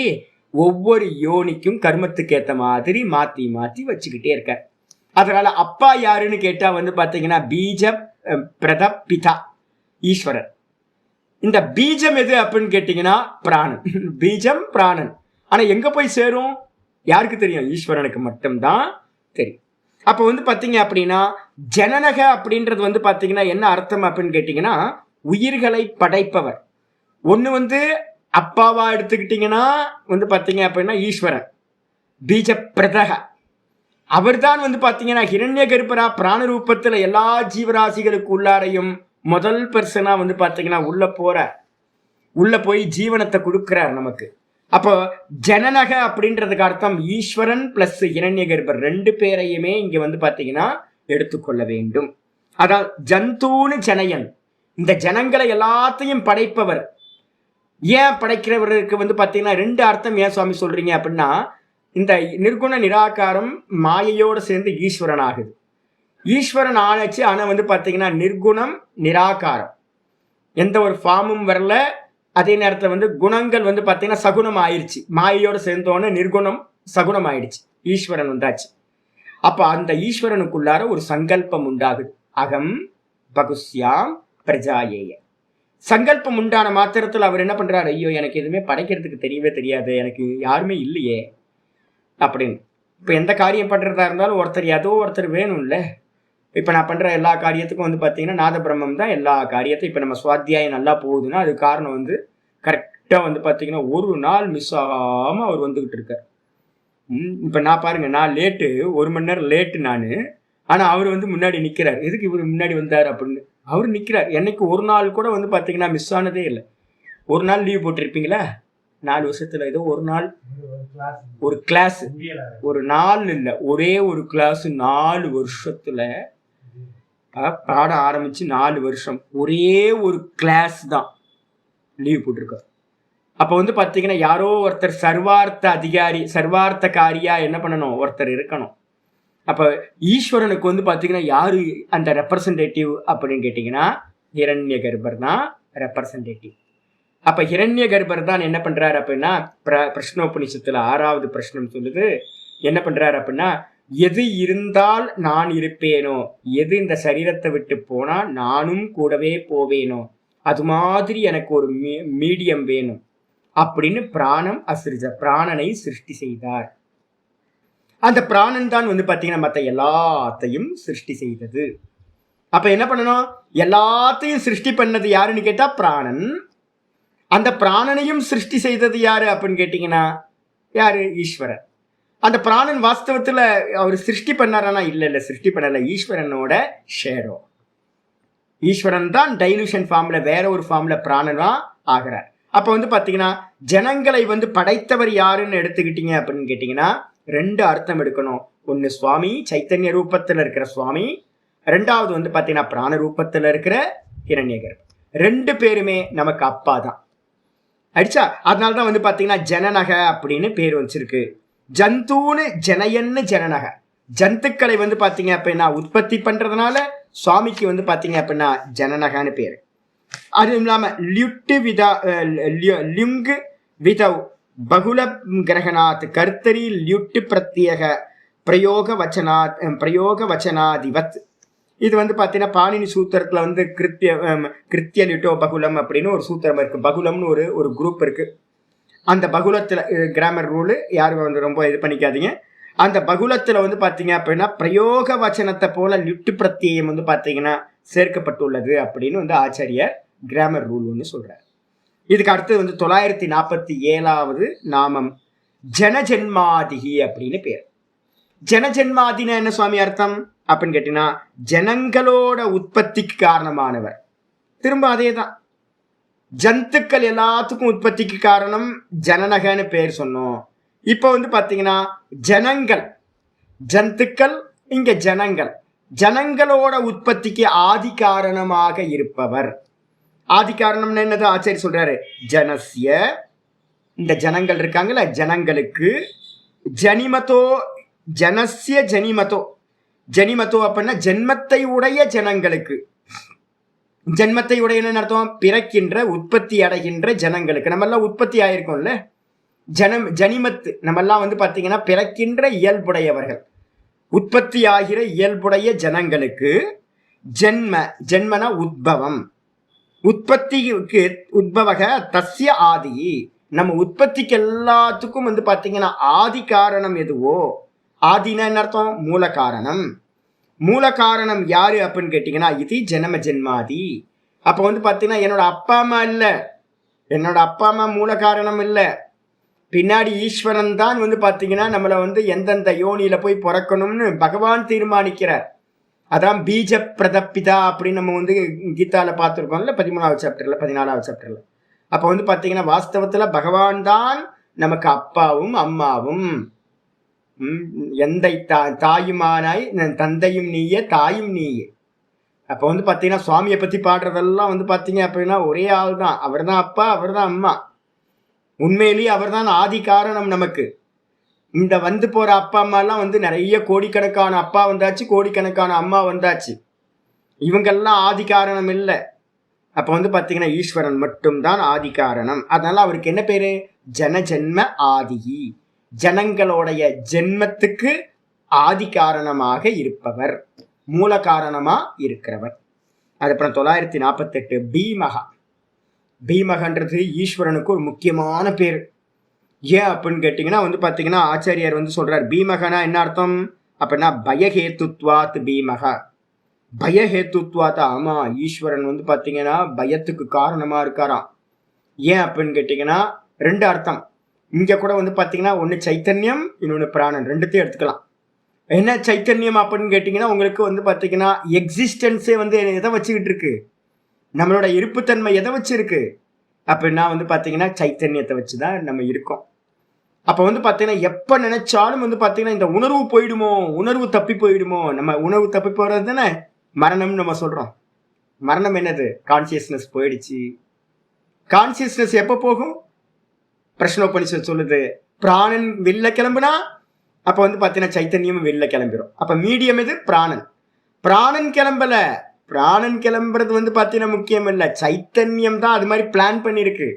ஒவ்வொரு யோனிக்கும் கர்மத்துக்கு ஏற்ற மாதிரி மாத்தி மாத்தி வச்சுக்கிட்டே இருக்கார். அதனால அப்பா யாருன்னு கேட்டா வந்து பாத்தீங்கன்னா பீஜ பிரத பிதா ஈஸ்வரர். இந்த பீஜம் எது அப்படின்னு கேட்டீங்கன்னா பிராணன். பீஜம் பிராணன். ஆனா எங்க போய் சேரும் யாருக்கு தெரியும், ஈஸ்வரனுக்கு மட்டும்தான் தெரியும். அப்ப வந்து பாத்தீங்க அப்படின்னா ஜனனக அப்படின்றது வந்து பாத்தீங்கன்னா என்ன அர்த்தம் அப்படின்னு கேட்டீங்கன்னா உயிர்களை படைப்பவர். ஒண்ணு வந்து அப்பாவா எடுத்துக்கிட்டீங்கன்னா வந்து பாத்தீங்க அப்படின்னா ஈஸ்வரன் பீஜ பிரதக, அவர் தான் வந்து பாத்தீங்கன்னா ஹிரண்ய கர்ப்பரா பிராண ரூபத்துல எல்லா ஜீவராசிகளுக்கு உள்ளாரையும் முதல் பெர்சனா வந்து பாத்தீங்கன்னா உள்ள போய் ஜீவனத்தை கொடுக்கிறார் நமக்கு. அப்போ ஜனனக அப்படின்றதுக்கு அர்த்தம் ஈஸ்வரன் பிளஸ் ஹிரண்ய கர்ப்பர் 2 பேரையுமே இங்க வந்து பாத்தீங்கன்னா எடுத்துக்கொள்ள வேண்டும். அதான் ஜந்தூனு ஜனயன், இந்த ஜனங்களை எல்லாத்தையும் படைப்பவர். ஏன் படைக்கிறவருக்கு வந்து பார்த்தீங்கன்னா 2 அர்த்தம் ஏன் சுவாமி சொல்றீங்க அப்படின்னா இந்த நிர்குண நிராகாரம் மாயையோடு சேர்ந்து ஈஸ்வரன் ஆகுது. ஈஸ்வரன் ஆனச்சு, ஆனால் வந்து பார்த்தீங்கன்னா நிர்குணம் நிராகாரம், எந்த ஒரு ஃபார்மும் வரல. அதே நேரத்தில் வந்து குணங்கள் வந்து பார்த்தீங்கன்னா சகுனம் ஆயிடுச்சு, மாயையோடு சேர்ந்தோன்னு நிர்குணம் சகுனம் ஆயிடுச்சு, ஈஸ்வரன் வந்தாச்சு. அப்போ அந்த ஈஸ்வரனுக்குள்ளார ஒரு சங்கல்பம் உண்டாகுது, அகம் பகுஸ்யாம் பிரஜாயேய. சங்கல்பம் உண்டான மாத்திரத்தில் அவர் என்ன பண்றாரு, ஐயோ எனக்கு எதுவுமே படைக்கிறதுக்கு தெரியவே தெரியாது, எனக்கு யாருமே இல்லையே அப்படின்னு. இப்போ எந்த காரியம் பண்றதா இருந்தாலும் ஏதோ ஒருத்தர் வேணும்ல. இப்போ நான் பண்ற எல்லா காரியத்துக்கும் வந்து பார்த்தீங்கன்னா நாத பிரம்மம் தான் எல்லா காரியத்தையும். இப்போ நம்ம சுவாத்தியாயம் நல்லா போகுதுன்னா அது காரணம் வந்து கரெக்ட் கரெக்டா வந்து பாத்தீங்கன்னா ஒரு நாள் மிஸ் ஆகாம அவர் வந்துகிட்டு இருக்கார். இப்ப நான் பாருங்க, நான் லேட்டு, 1 மணி நேரம் லேட்டு நானு. ஆனா அவர் வந்து முன்னாடி நிக்கிறார். எதுக்கு இவர் முன்னாடி வந்தார் அப்படின்னு அவர் நிக்கிறார். என்னைக்கு ஒரு நாள் கூட வந்து பாத்தீங்கன்னா மிஸ் ஆனதே இல்லை. ஒரு நாள் லீவ் போட்டிருப்பீங்களா? 4 வருஷத்துல ஏதோ ஒரு நாள் ஒரு கிளாஸ், ஒரு நாள் இல்ல, ஒரே ஒரு கிளாஸ் 4 வருஷத்துல பாடம் ஆரம்பிச்சு 4 வருஷம் ஒரே ஒரு கிளாஸ் தான் லீவ் போட்டிருக்காரு. அப்ப வந்து பாத்தீங்கன்னா யாரோ ஒருத்தர் சர்வார்த்த அதிகாரி, சர்வார்த்தகாரியா என்ன பண்ணணும், ஒருத்தர் இருக்கணும். அப்ப ஈஸ்வரனுக்கு வந்து பாத்தீங்கன்னா யாரு அந்த ரெப்ரசன்டேட்டிவ் அப்படின்னு கேட்டீங்கன்னா ஹிரண்ய கர்ப்பர் தான் ரெப்ரசன்டேட்டிவ். அப்ப ஹிரண்ய கர்ப்பர் தான் என்ன பண்றாரு அப்படின்னா, பிரஷ்னோபனிஷத்துல 6வது பிரஷ்னம் சொல்லுது, என்ன பண்றாரு அப்படின்னா, எது இருந்தால் நான் இருப்பேனோ, எது இந்த சரீரத்தை விட்டு போனா நானும் கூடவே போவேனோ, அது மாதிரி எனக்கு ஒரு மீடியம் வேணும் அப்படின்னு பிராணனை சிருஷ்டி செய்தார். அந்த பிராணன் தான் வந்து பாத்தீங்கன்னா மற்ற எல்லாத்தையும் சிருஷ்டி செய்தது. அப்ப என்ன பண்ணணும், எல்லாத்தையும் சிருஷ்டி பண்ணது யாருன்னு கேட்டா பிராணன். அந்த பிராணனையும் சிருஷ்டி செய்தது யாரு அப்படின்னு கேட்டீங்கன்னா யாரு, ஈஸ்வரன். அந்த பிராணன் வாஸ்தவத்துல அவர் சிருஷ்டி பண்ணாரானா இல்ல, சிருஷ்டி பண்ணல, ஈஸ்வரனோட ஷேடோ. ஈஸ்வரன் தான் டைலூஷன் ஃபார்ம்ல வேற ஒரு ஃபார்ம்ல பிராணனா ஆகிறார். அப்ப வந்து பாத்தீங்கன்னா ஜனங்களை வந்து படைத்தவர் யாருன்னு எடுத்துக்கிட்டீங்க அப்படின்னு கேட்டீங்கன்னா 2 அர்த்தம் எடுக்கணும். ஒன்னு சுவாமி சைத்தன்ய ரூபத்துல இருக்கிற சுவாமி, 2வது வந்து பாத்தீங்கன்னா பிராண ரூபத்துல இருக்கிற ஹிரண்யகர். 2 பேருமே நமக்கு அப்பா தான். அடிச்சா அதனாலதான் வந்து பாத்தீங்கன்னா ஜனநக அப்படின்னு பேர் வச்சிருக்கு. ஜந்தூன்னு ஜனயன்னு ஜனநக, ஜந்துக்களை வந்து பாத்தீங்க அப்படின்னா உற்பத்தி பண்றதுனால சுவாமிக்கு வந்து பாத்தீங்க அப்படின்னா ஜனநகன்னு பேரு. அதுவும் இல்லாம லியுங்கு விதவ் பகுல கிரகநாத் கர்த்தரி லியுட்டு பிரத்யேக பிரயோக வச்சனாதிவத். இது வந்து பாத்தீங்கன்னா பாணினி சூத்திரத்துல வந்து கிருத்திய லிட்டோ பகுலம் அப்படின்னு ஒரு சூத்திரம் இருக்கு. பகுலம்னு ஒரு குரூப் இருக்கு. அந்த பகுலத்துல கிராமர் ரூலு யாரும் வந்து ரொம்ப இது பண்ணிக்காதீங்க. அந்த பகுலத்துல வந்து பாத்தீங்க அப்படின்னா பிரயோக வச்சனத்தை போல லிட்டு பிரத்யேகம் வந்து பாத்தீங்கன்னா சேர்க்கப்பட்டுள்ளது அப்படின்னு வந்து ஆச்சாரியர் கிராமர் ரூல் ஒன்று சொல்றார். இதுக்கு அடுத்து வந்து 947வது நாமம் ஜனஜென்மாதிகி அப்படின்னு பேர். ஜனஜென்மாதினா என்ன சுவாமி அர்த்தம் அப்படின்னு கேட்டீங்கன்னா ஜனங்களோட உற்பத்திக்கு காரணமானவர். திரும்ப அதே தான், ஜந்துக்கள் எல்லாத்துக்கும் உற்பத்திக்கு காரணம் ஜனநகன்னு பேர் சொன்னோம். இப்ப வந்து பாத்தீங்கன்னா ஜனங்கள், ஜந்துக்கள், இங்க ஜனங்கள், ஜனங்களோட உற்பத்திக்கு ஆதி காரணமாக இருப்பவர். ஆதி காரணம்னு என்னது ஆச்சாரி சொல்றாரு, ஜனசிய, இந்த ஜனங்கள் இருக்காங்கல்ல, ஜனங்களுக்கு, ஜனிமதோ, ஜனசிய ஜனிமதோ, ஜனிமதோ அப்படின்னா ஜென்மத்தை உடைய ஜனங்களுக்கு. ஜென்மத்தை உடையன்னு அர்த்தம், பிறக்கின்ற உற்பத்தி அடைகின்ற ஜனங்களுக்கு. நம்ம எல்லாம் உற்பத்தி ஆயிருக்கோம்ல, ஜனிமத்து, நம்ம எல்லாம் வந்து பாத்தீங்கன்னா பிறக்கின்ற இயல்புடையவர்கள், உற்பத்தி ஆகிற இயல்புடைய ஜனங்களுக்கு. ஜென்மனா உத்பவம், உற்பத்திக்கு உத்பவக தஸ்ய ஆதி. நம்ம உற்பத்திக்கு எல்லாத்துக்கும் வந்து பாத்தீங்கன்னா ஆதி காரணம் எதுவோ, ஆதினா என்ன அர்த்தம், மூல காரணம். மூல காரணம் யாரு அப்படின்னு கேட்டீங்கன்னா இது ஜென்ம ஜென்மாதி. அப்ப வந்து பாத்தீங்கன்னா என்னோட அப்பா அம்மா இல்ல, என்னோட அப்பா அம்மா மூல காரணம் இல்ல, பின்னாடி ஈஸ்வரன் தான் வந்து பாத்தீங்கன்னா நம்மளை வந்து எந்தெந்த யோனியில போய் பிறக்கணும்னு பகவான் தீர்மானிக்கிறார். அதான் பீஜ பிரதப்பிதா அப்படின்னு நம்ம வந்து கீதால பார்த்துருக்கோம்ல, 13வது சாப்டர்ல 14வது சாப்டர்ல. அப்ப வந்து பாத்தீங்கன்னா வாஸ்தவத்துல பகவான் தான் நமக்கு அப்பாவும் அம்மாவும். எந்த தாயுமானாய் தந்தையும் நீயே தாயும் நீயே. அப்ப வந்து பாத்தீங்கன்னா சுவாமியை பத்தி பாடுறதெல்லாம் வந்து பாத்தீங்க அப்படின்னா ஒரே ஆள் தான், அவர் தான் அப்பா, அவர் தான் அம்மா. உண்மையிலேயே அவர் தான் ஆதி காரணம் நமக்கு. இந்த வந்து போற அப்பா அம்மா எல்லாம் வந்து நிறைய கோடிக்கணக்கான அப்பா வந்தாச்சு, கோடிக்கணக்கான அம்மா வந்தாச்சு, இவங்கெல்லாம் ஆதி காரணம் இல்லை. அப்ப வந்து பாத்தீங்கன்னா ஈஸ்வரன் மட்டும்தான் ஆதி காரணம். அதனால அவருக்கு என்ன பேரு, ஜனஜென்ம ஆதிகி, ஜனங்களுடைய ஜென்மத்துக்கு ஆதி காரணமாக இருப்பவர், மூல காரணமா இருக்கிறவர். அதுக்கப்புறம் 948 பீமகா. பீமகன்றது ஈஸ்வரனுக்கு ஒரு முக்கியமான பேர். ஏன் அப்படின்னு கேட்டீங்கன்னா வந்து பாத்தீங்கன்னா ஆச்சாரியார் வந்து சொல்றார், பீமகனா என்ன அர்த்தம் அப்படின்னா பயஹேத்துத்வாத் பீமகா. பயஹேத்துத்வாத், ஆமா ஈஸ்வரன் வந்து பாத்தீங்கன்னா பயத்துக்கு காரணமா இருக்காராம். ஏன் அப்படின்னு கேட்டீங்கன்னா 2 அர்த்தம். இங்க கூட வந்து பாத்தீங்கன்னா ஒண்ணு சைத்தன்யம், இன்னொன்னு பிராணன், ரெண்டுத்தையும் எடுத்துக்கலாம். என்ன சைத்தன்யம் அப்படின்னு கேட்டீங்கன்னா உங்களுக்கு வந்து பாத்தீங்கன்னா எக்ஸிஸ்டன்ஸே வந்து எதை வச்சுக்கிட்டு இருக்கு, நம்மளோட இருப்புத்தன்மை எதை வச்சிருக்கு அப்படின்னா வந்து பாத்தீங்கன்னா சைத்தன்யத்தை வச்சுதான் நம்ம இருக்கோம். அப்ப வந்து பாத்தீங்கன்னா எப்ப நினைச்சாலும் வந்து பாத்தீங்கன்னா இந்த உணர்வு போயிடுமோ, உணர்வு தப்பி போயிடுமோ. நம்ம உணர்வு தப்பி போறது தானே மரணம்னு நம்ம சொல்றோம். மரணம் என்னது? கான்சியஸ்னஸ் போயிடுச்சு. கான்சியஸ்னஸ் எப்ப போகும்? பிரஷ்னோபனிஷத் சொல்லுது, பிராணன் வெளில கிளம்புனா அப்ப வந்து பாத்தீங்கன்னா சைத்தன்யமும் வெளில கிளம்பிடும். அப்ப மீடியம் எது? பிராணன். பிராணன் கிளம்பல. பிராணன் கிளம்புறது வந்து பாத்தீங்கன்னா முக்கியம் இல்ல, சைத்தன்யம் தான் அது மாதிரி பிளான் பண்ணிருக்கு.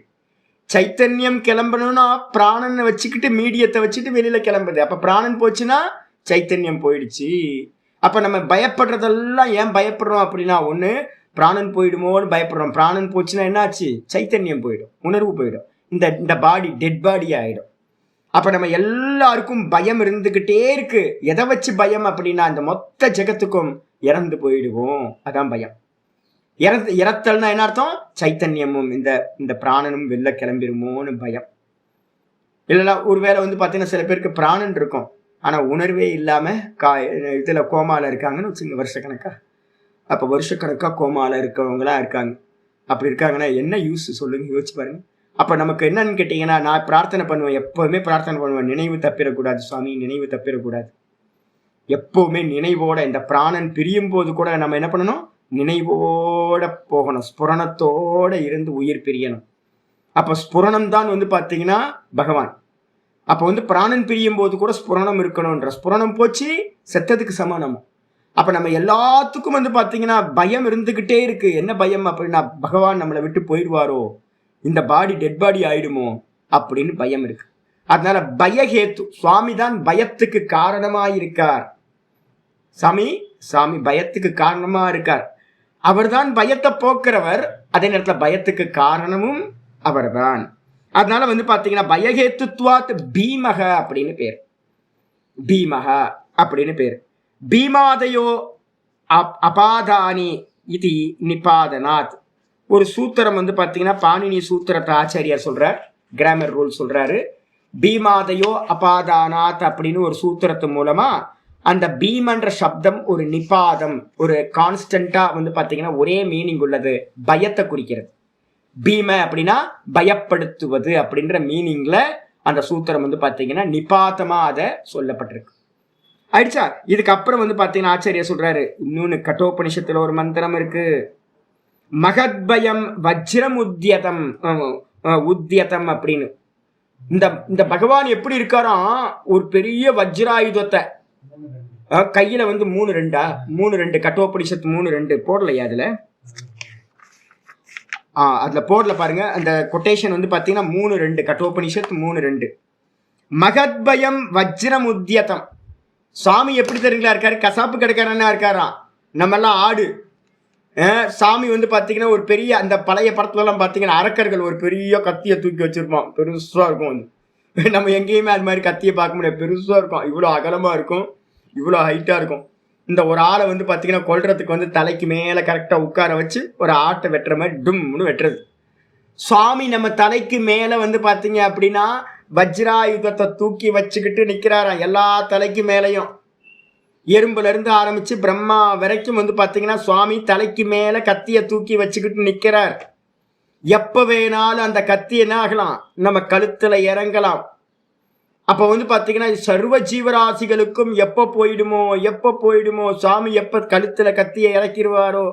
சைத்தன்யம் கிளம்பணும்னா பிராணனை வச்சுக்கிட்டு மீடியத்தை வச்சுட்டு வெளியில கிளம்புது. அப்ப பிராணன் போச்சுன்னா சைத்தன்யம் போயிடுச்சு. அப்ப நம்ம பயப்படுறதெல்லாம் ஏன் பயப்படுறோம் அப்படின்னா, ஒண்ணு பிராணன் போயிடுமோன்னு பயப்படுறோம். பிராணன் போச்சுன்னா என்னாச்சு? சைத்தன்யம் போயிடும், உணர்வு போயிடும், இந்த பாடி டெட் பாடி ஆயிடும். அப்ப நம்ம எல்லாருக்கும் பயம் இருந்துகிட்டே இருக்கு. எதை வச்சு பயம் அப்படின்னா, இந்த மொத்த ஜெகத்துக்கும் இறந்து போயிடுவோம், அதான் பயம். இறத்தல்னா என்ன அர்த்தம்? சைத்தன்யமும் இந்த பிராணனும் வெளில கிளம்பிடுமோன்னு பயம். இல்லைன்னா ஒருவேளை வந்து பாத்தீங்கன்னா சில பேருக்கு பிராணன் இருக்கும், ஆனா உணர்வே இல்லாம இதுல கோமால இருக்காங்கன்னு வச்சுங்க, வருஷக்கணக்கா. அப்ப வருஷக்கணக்கா கோமால இருக்கவங்களா இருக்காங்க. அப்படி இருக்காங்கன்னா என்ன யூஸ் சொல்லுங்க, யோசிச்சு பாருங்க. அப்ப நமக்கு என்னன்னு கேட்டீங்கன்னா, நான் பிரார்த்தனை பண்ணுவேன், எப்பவுமே பிரார்த்தனை பண்ணுவேன், நினைவு தப்பிடக்கூடாது சுவாமி, நினைவு தப்பிடக்கூடாது. எப்பவுமே நினைவோட, இந்த பிராணன் பிரியும் போது கூட நம்ம என்ன பண்ணணும்? நினைவோட போகணும், ஸ்புரணத்தோட இருந்து உயிர் பிரியணும். அப்ப ஸ்புரணம் தான் வந்து பாத்தீங்கன்னா பகவான். அப்ப வந்து பிராணன் பிரியும் போது கூட ஸ்புரணம் இருக்கணும்ன்ற, ஸ்புரணம் போச்சு செத்ததுக்கு சமானம். அப்ப நம்ம எல்லாத்துக்கும் வந்து பாத்தீங்கன்னா பயம் இருந்துகிட்டே இருக்கு. என்ன பயம் அப்படின்னா, பகவான் நம்மளை விட்டு போயிடுவாரோ, இந்த பாடி டெட் பாடி ஆயிடுமோ அப்படின்னு பயம் இருக்கு. அதனால பயஹேத்து, சுவாமி தான் பயத்துக்கு காரணமாயிருக்கார். சாமி பயத்துக்கு காரணமா இருக்கார். அவர் தான் பயத்தை போக்குறவர், அதே நேரத்தில் பயத்துக்கு காரணமும் அவர் தான். அதனால வந்து பாத்தீங்கன்னா பயஹேத்துவாத் பீமக அப்படின்னு பேர். பீமக அப்படின்னு பேர். பீமாதயோ அபாதானி இது நிபாதனாத். ஒரு சூத்திரம் வந்து பாத்தீங்கன்னா பாணினி சூத்திரத்தை ஆச்சாரியார் சொல்றார், கிராமர் ரூல் சொல்றாரு. பீமாதயோ அபாதானாத் அப்படின்னு ஒரு சூத்திரத்து மூலமா அந்த பீமன்ற சப்தம் ஒரு நிபாதம், ஒரு கான்ஸ்டன்டா வந்து பாத்தீங்கன்னா ஒரே மீனிங் உள்ளது, பயத்தை குறிக்கிறது. பீம அப்படின்னா பயப்படுத்துவது அப்படின்ற மீனிங்ல அந்த சூத்திரம் வந்து பாத்தீங்கன்னா நிபாதமா அதை சொல்லப்பட்டிருக்கு. ஆயிடுச்சா? இதுக்கப்புறம் வந்து பாத்தீங்கன்னா ஆச்சாரியார் சொல்றாரு, இன்னொன்னு கட்டோபனிஷத்துல ஒரு மந்திரம் இருக்கு, மகத்பயம் வஜ்ரம் உத்தியதம் அப்படின்னு. இந்த பகவான் எப்படி இருக்காராம், ஒரு பெரிய வஜ்ராயுதத்தை கையில வந்து 3-2 கட்டோபனிஷத்து 3-2 போடலையா அதுல? அதுல போடல பாருங்க. அந்த கொட்டேஷன் வந்து பாத்தீங்கன்னா 3-2 கட்டோபனிஷத்து 3-2. மகத்பயம் வஜ்ரம் உத்தியதம். சாமி எப்படி தெரியுங்களா இருக்காரு? கசாப்பு கடைக்காரனா இருக்காராம். நம்ம எல்லாம் ஆடு. சாமி வந்து பாத்தீங்கன்னா ஒரு பெரிய, அந்த பழைய படத்துல எல்லாம் பாத்தீங்கன்னா அரக்கர்கள் ஒரு பெரிய கத்தியை தூக்கி வச்சிருப்பான், பெருசா இருக்கும். வந்து நம்ம எங்கேயுமே அது மாதிரி கத்தியை பார்க்க முடியாது, பெருசா இருக்கும், இவ்வளவு அகலமா இருக்கும், இவ்வளவு ஹைட்டா இருக்கும். இந்த ஒரு ஆளை வந்து பாத்தீங்கன்னா கொல்றதுக்கு வந்து தலைக்கு மேல கரெக்டா உட்கார வச்சு ஒரு ஆட்டை வெட்டுற மாதிரி டும்னு வெட்டுறது. சுவாமி நம்ம தலைக்கு மேல வந்து பாத்தீங்க அப்படின்னா வஜ்ராயுதத்தை தூக்கி வச்சுக்கிட்டு நிக்கிறாராம். எல்லா தலைக்கு மேலையும், எறும்புல இருந்து ஆரம்பிச்சு பிரம்மா வரைக்கும் வந்து பாத்தீங்கன்னா சுவாமி தலைக்கு மேல கத்திய தூக்கி வச்சுக்கிட்டு நிக்கிறார். எப்ப வேணாலும் அந்த கத்தி என்ன ஆகலாம், நம்ம கழுத்துல இறங்கலாம். அப்ப வந்து பாத்தீங்கன்னா சர்வ ஜீவராசிகளுக்கும் எப்ப போயிடுமோ சுவாமி, எப்ப கழுத்துல கத்திய இறக்கிடுவாரோ,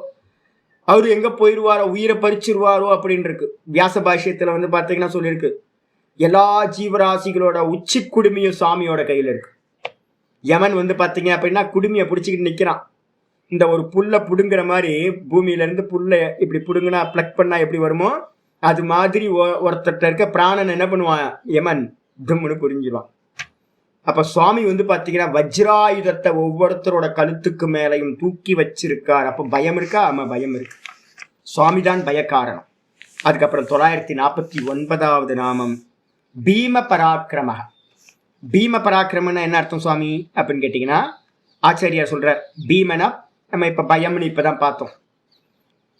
அவரு எங்க போயிடுவாரோ, உயிரை பறிச்சிருவாரோ அப்படின்னு இருக்கு. வியாச பாஷ்யத்துல வந்து பாத்தீங்கன்னா சொல்லியிருக்கு, எல்லா ஜீவராசிகளோட உச்சி குடுமியும் சாமியோட கையில இருக்கு. யமன் வந்து பாத்தீங்க அப்படின்னா குடுமியை பிடிச்சிக்கிட்டு நிக்கிறான். இந்த ஒரு புல்லை புடுங்குற மாதிரி பூமியில இருந்து புல்லை இப்படி புடுங்கினா பிளக் பண்ணா எப்படி வருமோ அது மாதிரி ஒருத்தட்ட இருக்க பிராணன் என்ன பண்ணுவான், யமன் தும்னு புரிஞ்சிருவான். அப்ப சுவாமி வந்து பாத்தீங்கன்னா வஜ்ராயுதத்தை ஒவ்வொருத்தரோட கழுத்துக்கு மேலையும் தூக்கி வச்சிருக்கார். அப்ப பயம் இருக்கா? ஆமா, பயம் இருக்கு. சுவாமி தான் பய காரணம். அதுக்கப்புறம் 949வது நாமம் பீம பராக்கிரம. பீம பராக்கிரமன்னா என்ன அர்த்தம் சுவாமி அப்படின்னு கேட்டீங்கன்னா, ஆச்சாரியார் சொல்ற பீமனா நம்ம இப்ப பயம்னு இப்பதான் பார்த்தோம்.